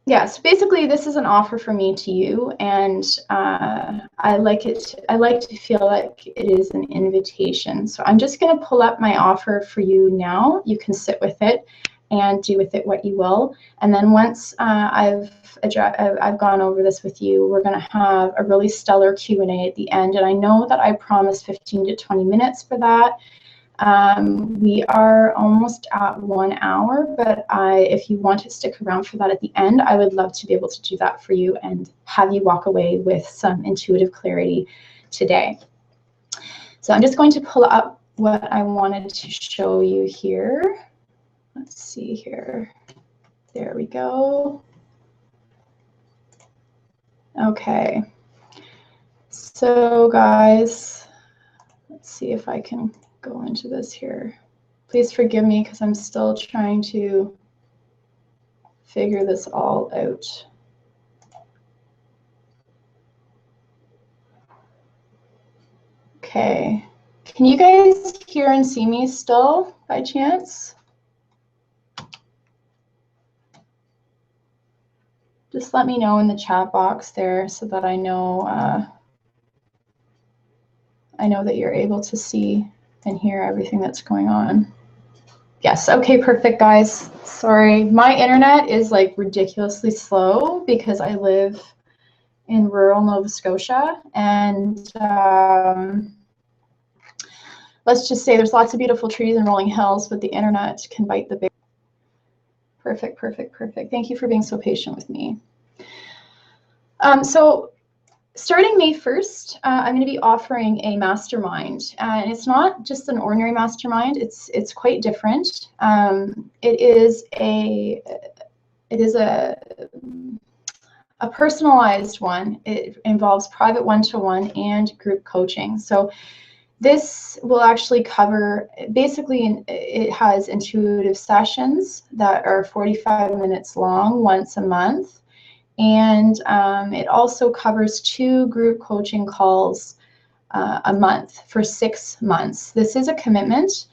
Yeah, so basically this is an offer from me to you, and I like to feel like it is an invitation. So I'm just going to pull up my offer for you now. You can sit with it and do with it what you will. And then once I've gone over this with you, we're going to have a really stellar Q&A at the end. And I know that I promised 15 to 20 minutes for that. We are almost at 1 hour, but if you want to stick around for that at the end, I would love to be able to do that for you and have you walk away with some intuitive clarity today. So I'm just going to pull up what I wanted to show you here. Let's see here. There we go. Okay. So guys, see if I can go into this here. Please forgive me because I'm still trying to figure this all out. Okay, can you guys hear and see me still by chance? Just let me know in the chat box there so that I know that you're able to see and hear everything that's going on. Yes, okay, perfect, guys. Sorry, my internet is like ridiculously slow because I live in rural Nova Scotia, and let's just say there's lots of beautiful trees and rolling hills, but the internet can bite the big. Perfect, perfect, perfect. Thank you for being so patient with me. So starting May 1st, I'm going to be offering a mastermind, and it's not just an ordinary mastermind. It's quite different. It is a personalized one. It involves private one-to-one and group coaching. So this will actually cover, basically it has intuitive sessions that are 45 minutes long once a month. And it also covers 2 group coaching calls a month for 6 months. This is a commitment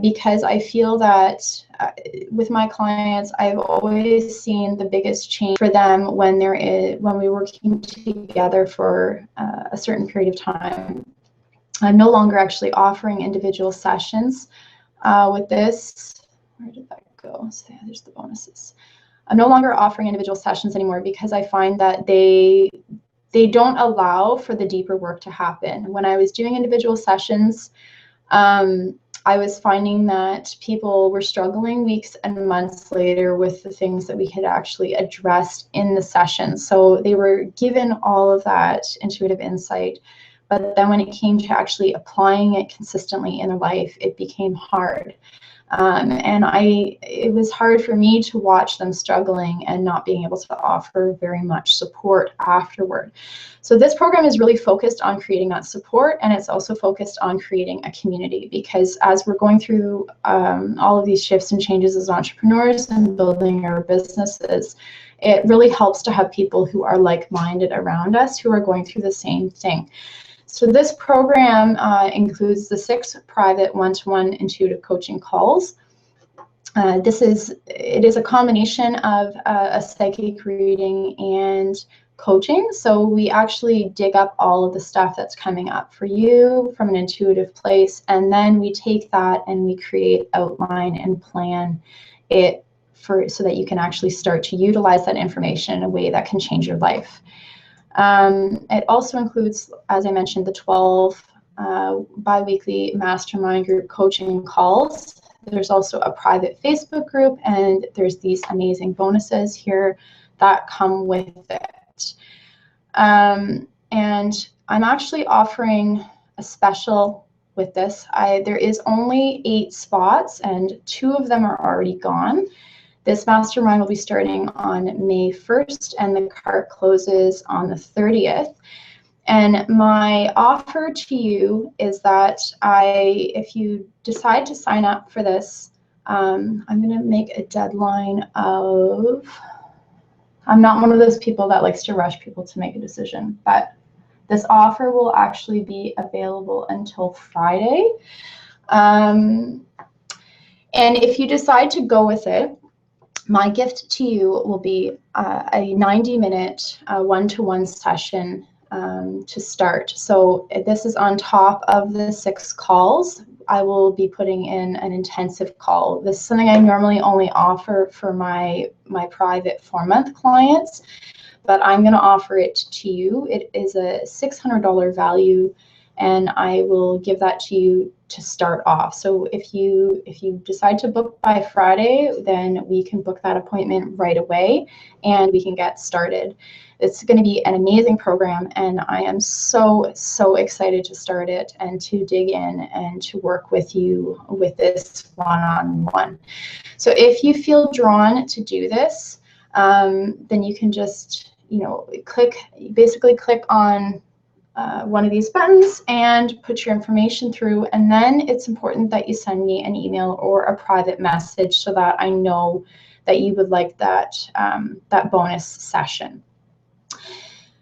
because I feel that with my clients, I've always seen the biggest change for them when we're working together for a certain period of time. I'm no longer actually offering individual sessions with this. Where did that go? So there's the bonuses. I'm no longer offering individual sessions anymore because I find that they don't allow for the deeper work to happen. When I was doing individual sessions, I was finding that people were struggling weeks and months later with the things that we had actually addressed in the session. So they were given all of that intuitive insight, but then when it came to actually applying it consistently in their life, it became hard. And it was hard for me to watch them struggling and not being able to offer very much support afterward. So this program is really focused on creating that support, and it's also focused on creating a community, because as we're going through all of these shifts and changes as entrepreneurs and building our businesses, it really helps to have people who are like-minded around us who are going through the same thing. So this program includes the 6 private one-to-one intuitive coaching calls. It is a combination of a psychic reading and coaching. So we actually dig up all of the stuff that's coming up for you from an intuitive place, and then we take that and we create, outline, and plan it so that you can actually start to utilize that information in a way that can change your life. It also includes, as I mentioned, the 12 bi-weekly mastermind group coaching calls. There's also a private Facebook group, and there's these amazing bonuses here that come with it. And I'm actually offering a special with this. There is only 8 spots, and 2 of them are already gone. This mastermind will be starting on May 1st, and the cart closes on the 30th. And my offer to you is that if you decide to sign up for this, I'm going to make a deadline of, I'm not one of those people that likes to rush people to make a decision, but this offer will actually be available until Friday. And if you decide to go with it, my gift to you will be a 90-minute one-to-one session to start. So this is on top of the 6 calls. I will be putting in an intensive call. This is something I normally only offer for my private 4-month clients, but I'm going to offer it to you. It is a $600 value, and I will give that to you to start off. So if you decide to book by Friday, then we can book that appointment right away and we can get started. It's going to be an amazing program, and I am so excited to start it and to dig in and to work with you with this one-on-one. So if you feel drawn to do this, then you can just, basically click on one of these buttons and put your information through, and then it's important that you send me an email or a private message so that I know that you would like that, that bonus session.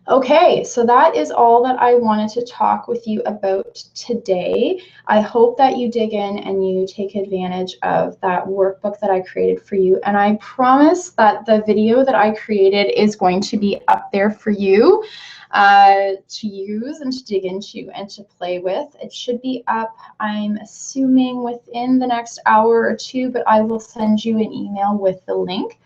Okay, so that is all that I wanted to talk with you about today. I hope that you dig in and you take advantage of that workbook that I created for you. And I promise that the video that I created is going to be up there for you to use and to dig into and to play with. It should be up, I'm assuming, within the next hour or two, but I will send you an email with the link.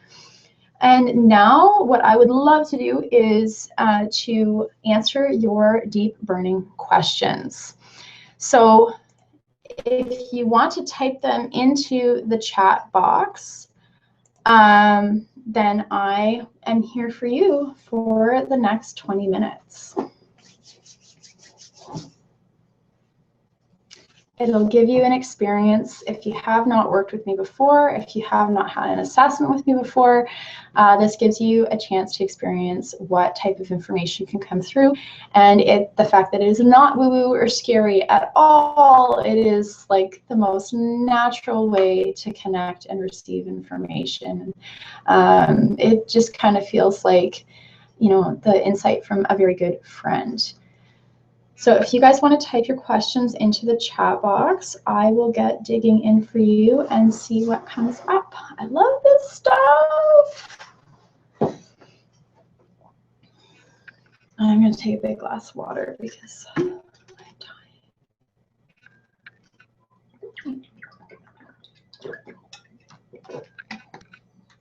And now what I would love to do is to answer your deep burning questions. So if you want to type them into the chat box, then I am here for you for the next 20 minutes. It'll give you an experience. If you have not worked with me before, if you have not had an assessment with me before, this gives you a chance to experience what type of information can come through. And the fact that it is not woo-woo or scary at all, it is like the most natural way to connect and receive information. It just kind of feels like, you know, the insight from a very good friend. So if you guys want to type your questions into the chat box, I will get digging in for you and see what comes up. I love this stuff. I'm going to take a big glass of water because I'm dying.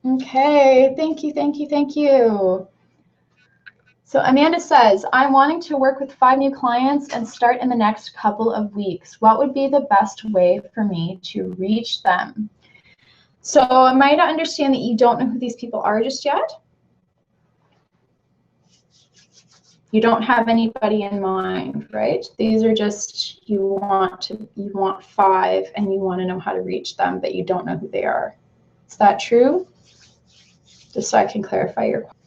Okay, thank you, thank you, thank you. So Amanda says, I'm wanting to work with 5 new clients and start in the next couple of weeks. What would be the best way for me to reach them? So am I to understand that you don't know who these people are just yet? You don't have anybody in mind, right? These are just, you want 5 and you want to know how to reach them, but you don't know who they are. Is that true? Just so I can clarify your question.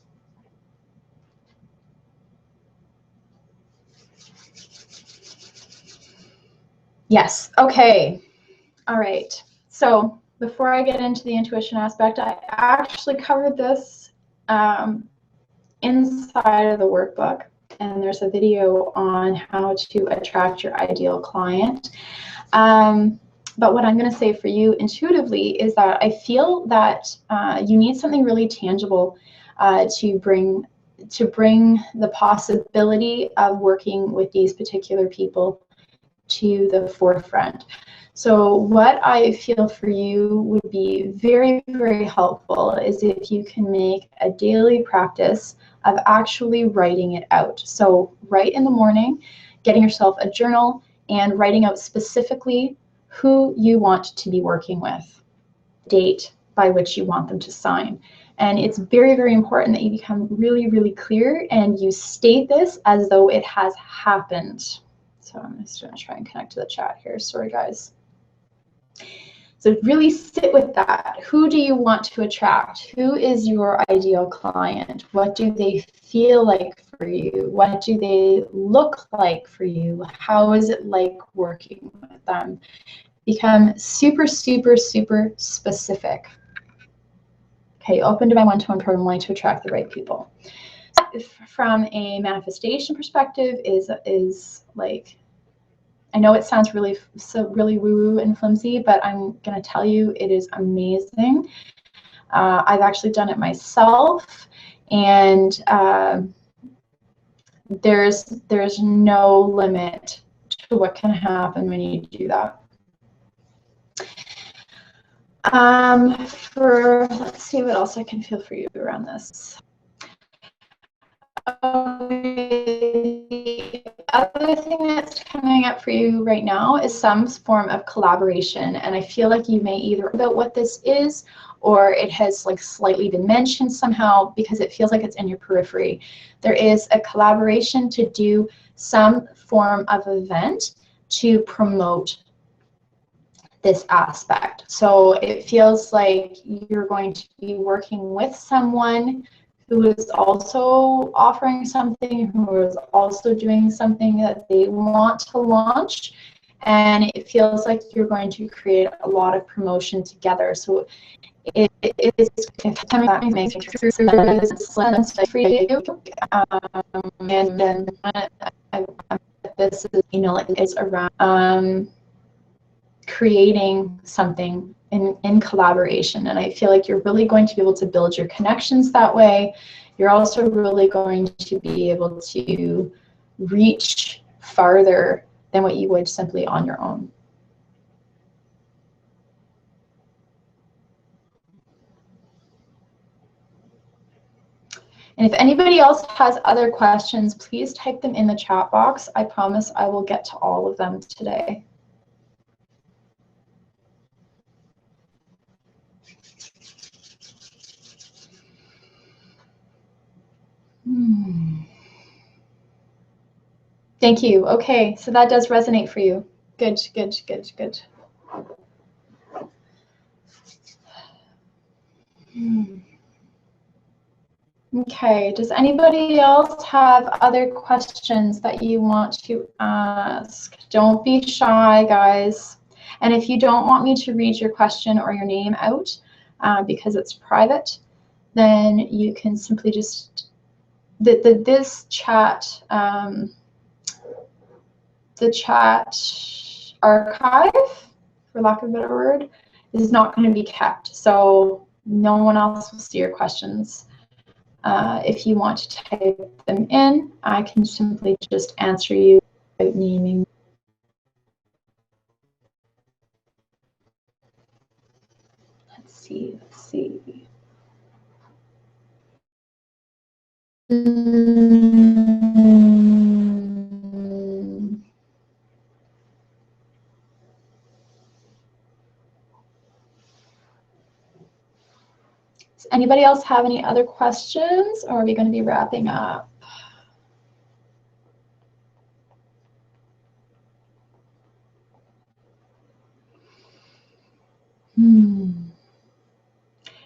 Yes, okay. All right. So before I get into the intuition aspect, I actually covered this inside of the workbook, and there's a video on how to attract your ideal client. But what I'm going to say for you intuitively is that I feel that you need something really tangible to bring the possibility of working with these particular people to the forefront. So what I feel for you would be very, very helpful is if you can make a daily practice of actually writing it out. So write in the morning, getting yourself a journal and writing out specifically who you want to be working with, date by which you want them to sign. And it's very, very important that you become really, really clear and you state this as though it has happened. So I'm just going to try and connect to the chat here. Sorry, guys. So really sit with that. Who do you want to attract? Who is your ideal client? What do they feel like for you? What do they look like for you? How is it like working with them? Become super, super, super specific. Okay, open to my one-to-one program only to attract the right people. From a manifestation perspective is like, I know it sounds really woo-woo and flimsy, but I'm going to tell you it is amazing. I've actually done it myself, and there's no limit to what can happen when you do that. Let's see what else I can feel for you around this. The other thing that's coming up for you right now is some form of collaboration, and I feel like you may either know about what this is or it has like slightly been mentioned somehow because it feels like it's in your periphery. There is a collaboration to do some form of event to promote this aspect. So it feels like you're going to be working with someone who is also offering something, who is also doing something that they want to launch, and it feels like you're going to create a lot of promotion together. So it is that makes sense for you, and then this is, you know, like it's around creating something in collaboration, and I feel like you're really going to be able to build your connections that way. You're also really going to be able to reach farther than what you would simply on your own. And if anybody else has other questions, please type them in the chat box. I promise I will get to all of them today. Thank you. Okay, so that does resonate for you. Good, good, good, good. Okay, does anybody else have other questions that you want to ask? Don't be shy, guys. And if you don't want me to read your question or your name out because it's private, then you can simply just, this chat, the chat archive, for lack of a better word, is not going to be kept. So no one else will see your questions. If you want to type them in, I can simply just answer you by naming. Let's see, let's see. Does anybody else have any other questions, or are we going to be wrapping up?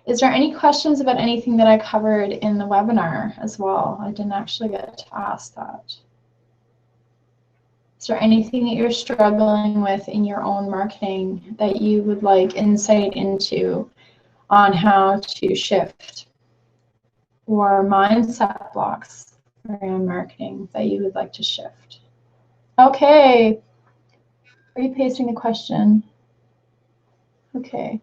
Is there any questions about anything that I covered in the webinar as well? I didn't actually get to ask that. Is there anything that you're struggling with in your own marketing that you would like insight into on how to shift, or mindset blocks around marketing that you would like to shift? Okay. Are you pasting the question? Okay.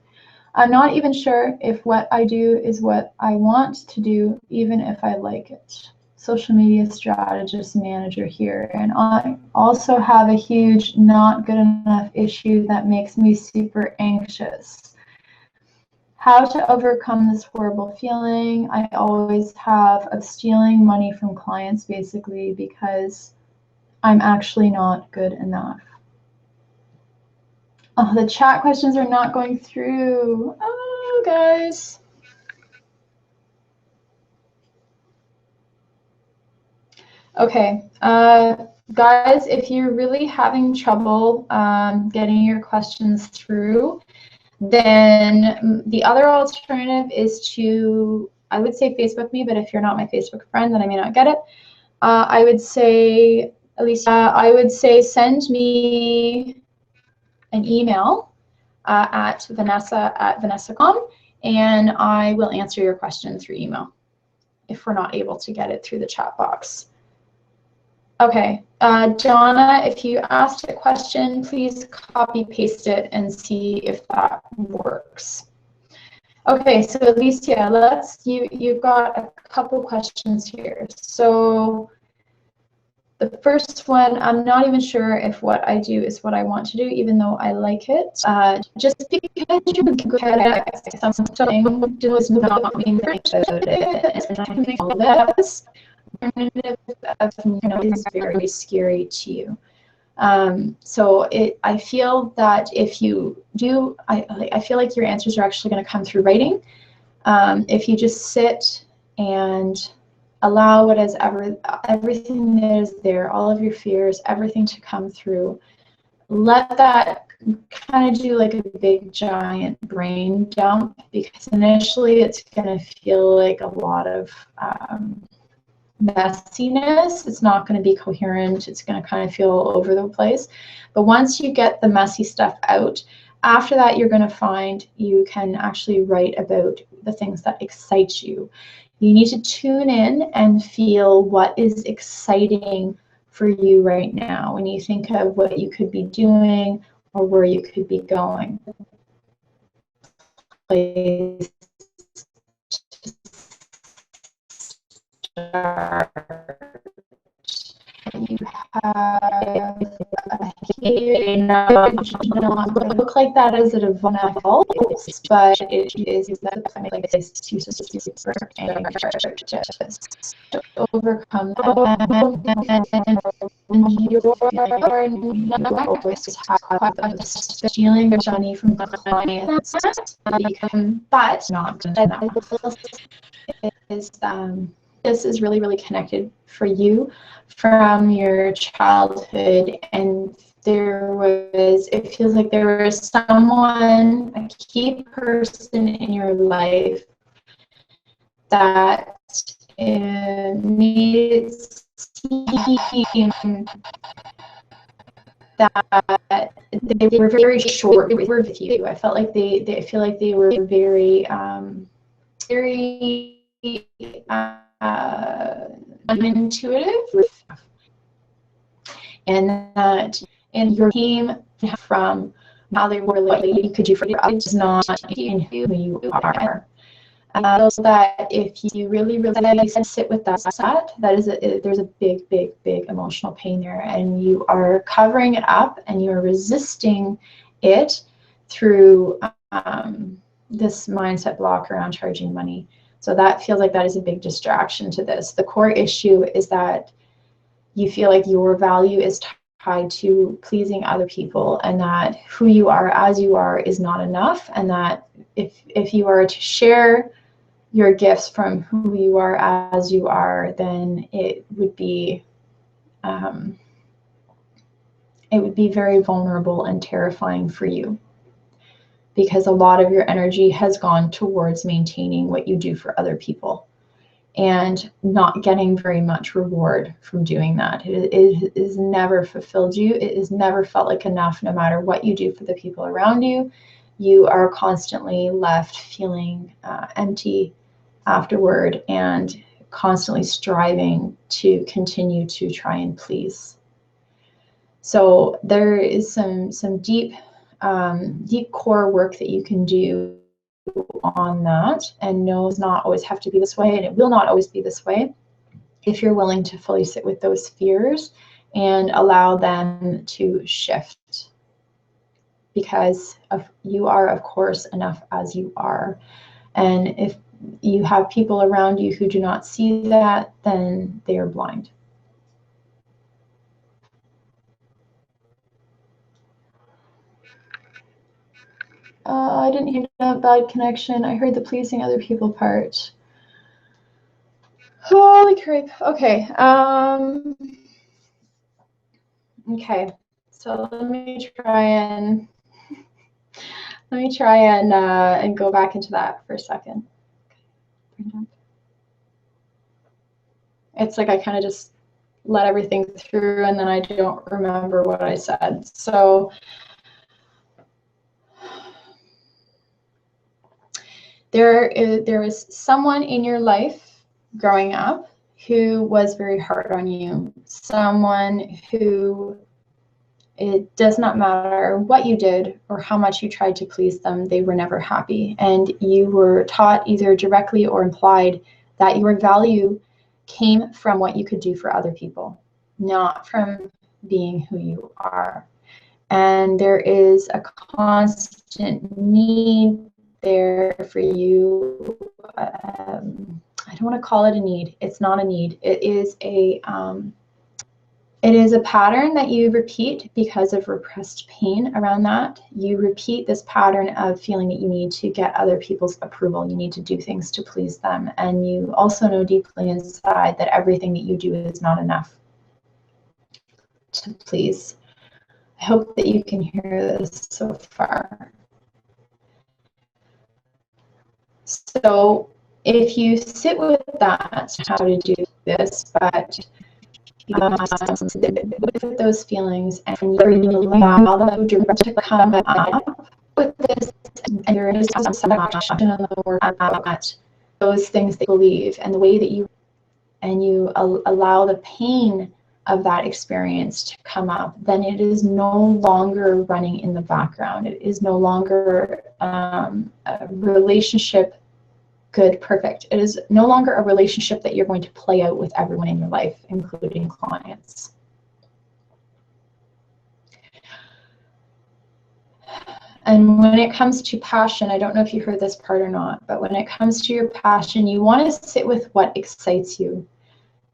I'm not even sure if what I do is what I want to do, even if I like it. Social media strategist manager here. And I also have a huge not good enough issue that makes me super anxious. How to overcome this horrible feeling I always have of stealing money from clients, basically, because I'm actually not good enough. Oh, the chat questions are not going through. Oh, guys. Okay, guys, if you're really having trouble getting your questions through, then the other alternative is to, I would say Facebook me, but if you're not my Facebook friend, then I may not get it. I would say, Alicia, I would say send me an email at vanessa@vanessa.com, and I will answer your question through email if we're not able to get it through the chat box. Okay, Donna, if you asked a question, please copy paste it and see if that works. Okay, so Alicia, you've got a couple questions here. So the first one, I'm not even sure if what I do is what I want to do, even though I like it. Just because you're good at something does not mean that you're good at it. And I think all this alternative is very scary to you. So I feel that if you do, I feel like your answers are actually going to come through writing. If you just sit and allow everything that is there, all of your fears, everything to come through. Let that kind of do like a big giant brain dump, because initially it's going to feel like a lot of messiness. It's not going to be coherent. It's going to kind of feel all over the place. But once you get the messy stuff out, after that, you're going to find you can actually write about the things that excite you. You need to tune in and feel what is exciting for you right now when you think of what you could be doing or where you could be going. Place you have look like that as a divine fault, but it is the place to super to overcome that. And you're not always have this feeling of Johnny from the clients, but not enough. This is really, really connected for you from your childhood, and it feels like there was someone, a key person in your life that needs that they were very short with you. I felt like they feel like they were very very unintuitive, and that in your team from how they were like you could do for others does not in who you are. So that if you really, really sit with that, there's a big, big, big emotional pain there, and you are covering it up and you are resisting it through this mindset block around charging money. So that feels like that is a big distraction to this. The core issue is that you feel like your value is tied to pleasing other people, and that who you are as you are is not enough, and that if you are to share your gifts from who you are as you are, then it would be very vulnerable and terrifying for you, because a lot of your energy has gone towards maintaining what you do for other people and not getting very much reward from doing that. It has never fulfilled you. It has never felt like enough. No matter what you do for the people around you, you are constantly left feeling empty afterward and constantly striving to continue to try and please. So there is some deep core work that you can do on that, and no, does not always have to be this way, and it will not always be this way if you're willing to fully sit with those fears and allow them to shift, because you are, of course, enough as you are. And if you have people around you who do not see that, then they are blind. I didn't hear that bad connection. I heard the pleasing other people part. Holy crap. Okay. Okay. So let me try and go back into that for a second. It's like I kind of just let everything through, and then I don't remember what I said. So there was someone in your life growing up who was very hard on you, someone who, it does not matter what you did or how much you tried to please them, they were never happy. And you were taught, either directly or implied, that your value came from what you could do for other people, not from being who you are. And there is a constant need there for you. I don't want to call it a need. It's not a need. It is a pattern that you repeat because of repressed pain around that. You repeat this pattern of feeling that you need to get other people's approval. You need to do things to please them. And you also know deeply inside that everything that you do is not enough to please I hope that you can hear this so far. So if you sit with that, how to do this, but with those feelings and you allow them to come up with this, and there is a section on the word about those things that you believe and the way that you allow the pain of that experience to come up, then it is no longer running in the background. It is no longer a relationship, good, perfect. It is no longer a relationship that you're going to play out with everyone in your life, including clients. And when it comes to passion, I don't know if you heard this part or not, but when it comes to your passion, you want to sit with what excites you.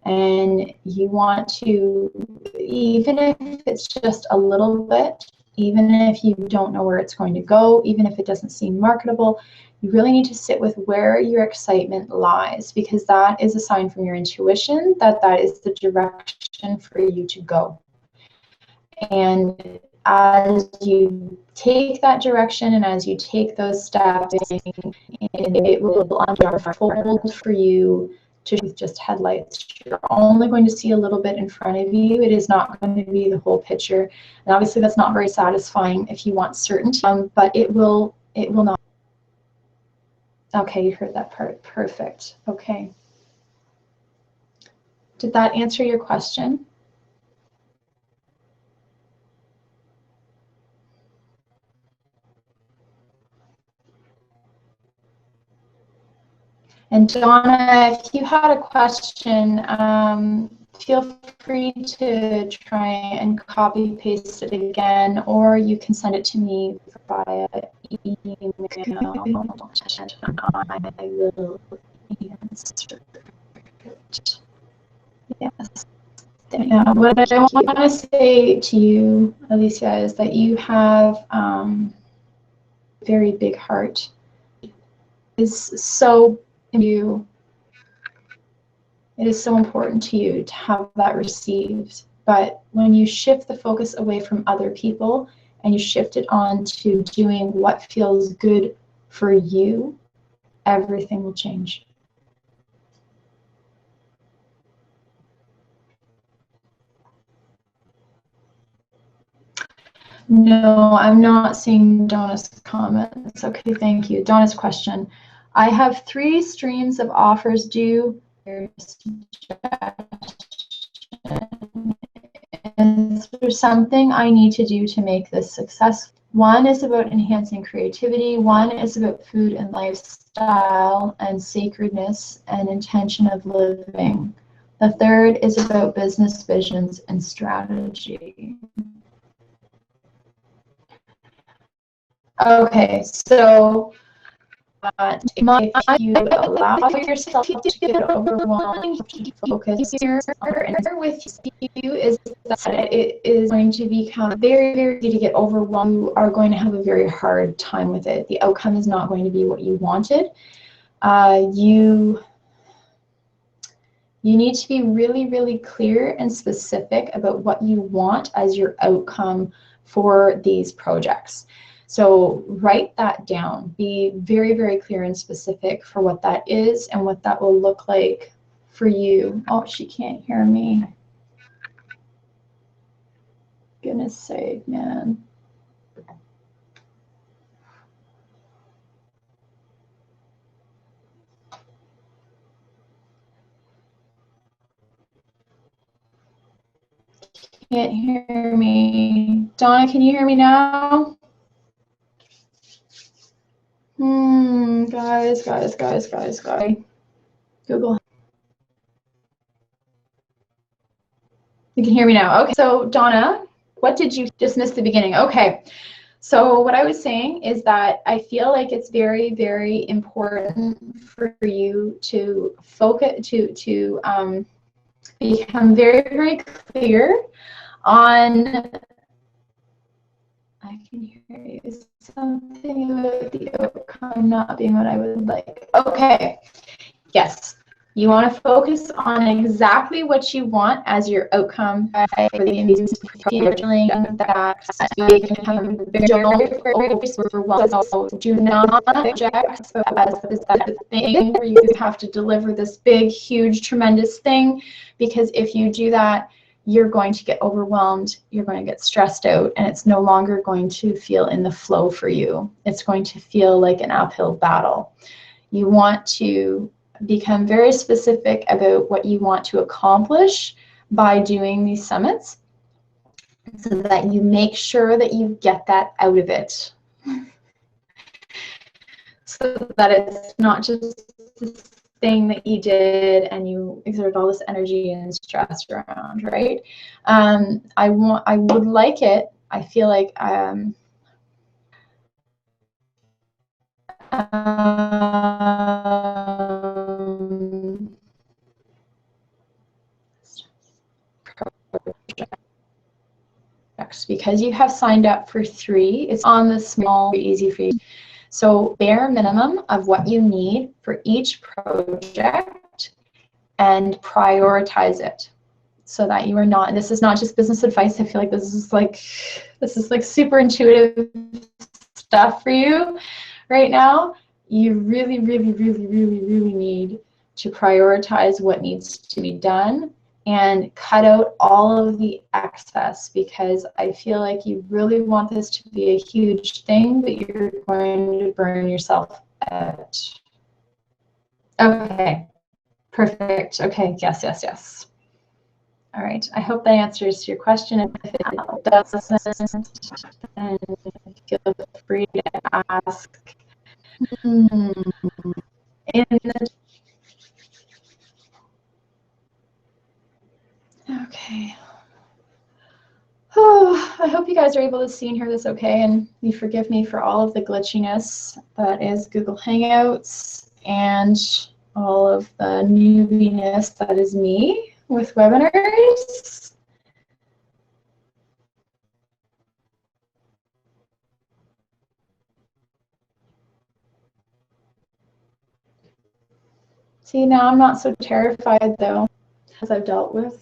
And you want to, even if it's just a little bit, even if you don't know where it's going to go, even if it doesn't seem marketable, you really need to sit with where your excitement lies, because that is a sign from your intuition that that is the direction for you to go. And as you take that direction and as you take those steps, it will unfold for you to with just headlights. You're only going to see a little bit in front of you. It is not going to be the whole picture. And obviously that's not very satisfying if you want certainty, but it will not. Okay, you heard that part. Perfect. Okay. Did that answer your question? And Donna, if you had a question, feel free to try and copy paste it again, or you can send it to me via email, and I will answer it. Yes. Now, what I want to say to you, Alicia, is that you have a very big heart. It's so you. It is so important to you to have that received. But when you shift the focus away from other people and you shift it on to doing what feels good for you, everything will change. No, I'm not seeing Donna's comments. Okay, thank you. Donna's question. I have 3 streams of offers due. Is there something I need to do to make this successful? One is about enhancing creativity. One is about food and lifestyle and sacredness and intention of living. The third is about business visions and strategy. Okay, so if you allow yourself to get overwhelmed, focus here, and with you is that it is going to become very, very easy to get overwhelmed. You are going to have a very hard time with it. The outcome is not going to be what you wanted. You need to be really, really clear and specific about what you want as your outcome for these projects. So write that down. Be very, very clear and specific for what that is and what that will look like for you. Oh, she can't hear me. Goodness sake, man. Can't hear me. Donna, can you hear me now? Guys. Google. You can hear me now. Okay, so Donna, what did you just miss the beginning? Okay, so what I was saying is that I feel like it's very, very important for you to focus, to become very, very clear on. I can hear you. Something about the outcome not being what I would like. Okay. Yes. You want to focus on exactly what you want as your outcome for the amazing feeling that you become very overwhelmed. So do not project as this thing where you have to deliver this big, huge, tremendous thing, because if you do that, you're going to get overwhelmed, you're going to get stressed out, and it's no longer going to feel in the flow for you. It's going to feel like an uphill battle. You want to become very specific about what you want to accomplish by doing these summits, so that you make sure that you get that out of it, so that it's not just this thing that you did and you exerted all this energy and stress around, right? I would like it. I feel like because you have signed up for 3, it's on the small, easy for you. So bare minimum of what you need for each project, and prioritize it so that you are not, and this is not just business advice, I feel like this is like super intuitive stuff for you right now. You really, really, really, really, really need to prioritize what needs to be done and cut out all of the excess, because I feel like you really want this to be a huge thing, but you're going to burn yourself out. Okay, perfect. Okay, yes. All right, I hope that answers your question. If it doesn't, then feel free to ask. Okay. Oh, I hope you guys are able to see and hear this okay, and you forgive me for all of the glitchiness that is Google Hangouts and all of the newbiness that is me with webinars. See, now I'm not so terrified though, as I've dealt with.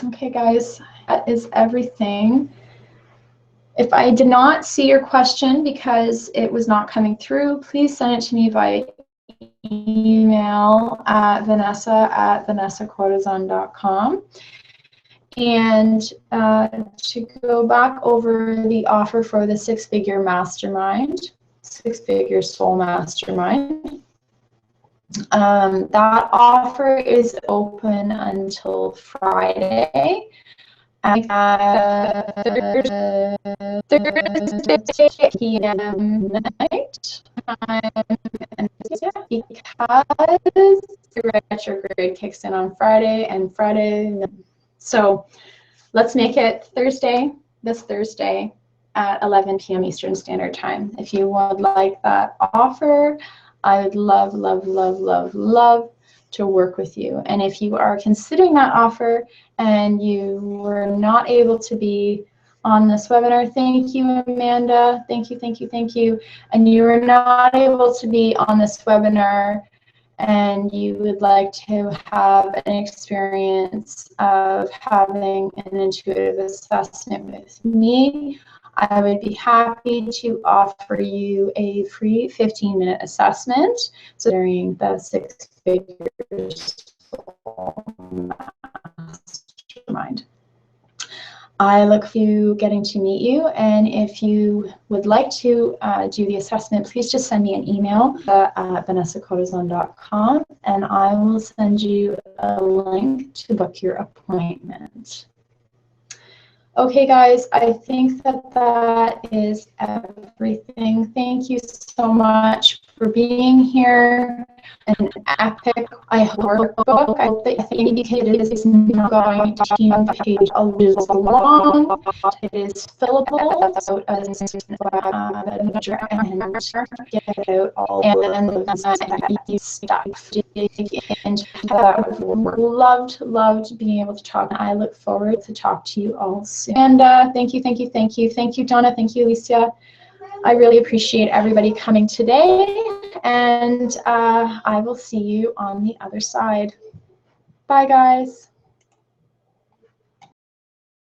Okay, guys, that is everything. If I did not see your question because it was not coming through, please send it to me via email at vanessa@vanessacorazon.com. And to go back over the offer for the 6-figure mastermind, 6-figure soul mastermind, that offer is open until Friday. Thursday p.m. night, and because the retrograde kicks in on Friday, and Friday, so let's make it this Thursday at 11 p.m. Eastern Standard Time. If you would like that offer, I would love to work with you. And if you are considering that offer and you were not able to be on this webinar, thank you, Amanda. Thank you. And you were not able to be on this webinar and you would like to have an experience of having an intuitive assessment with me, I would be happy to offer you a free 15-minute assessment. So during the 6-figure mastermind, I look forward to getting to meet you, and if you would like to do the assessment, please just send me an email at vanessacorazon.com, and I will send you a link to book your appointment. Okay, guys, I think that is everything. Thank you so much for being here. An epic, I hope, book. I think it is not going to be a little long. It is fillable, so as and get out all the stuff. Dig into that. Loved being able to talk. I look forward to talk to you all soon. And thank you, Donna. Thank you, Alicia. I really appreciate everybody coming today, and I will see you on the other side. Bye, guys.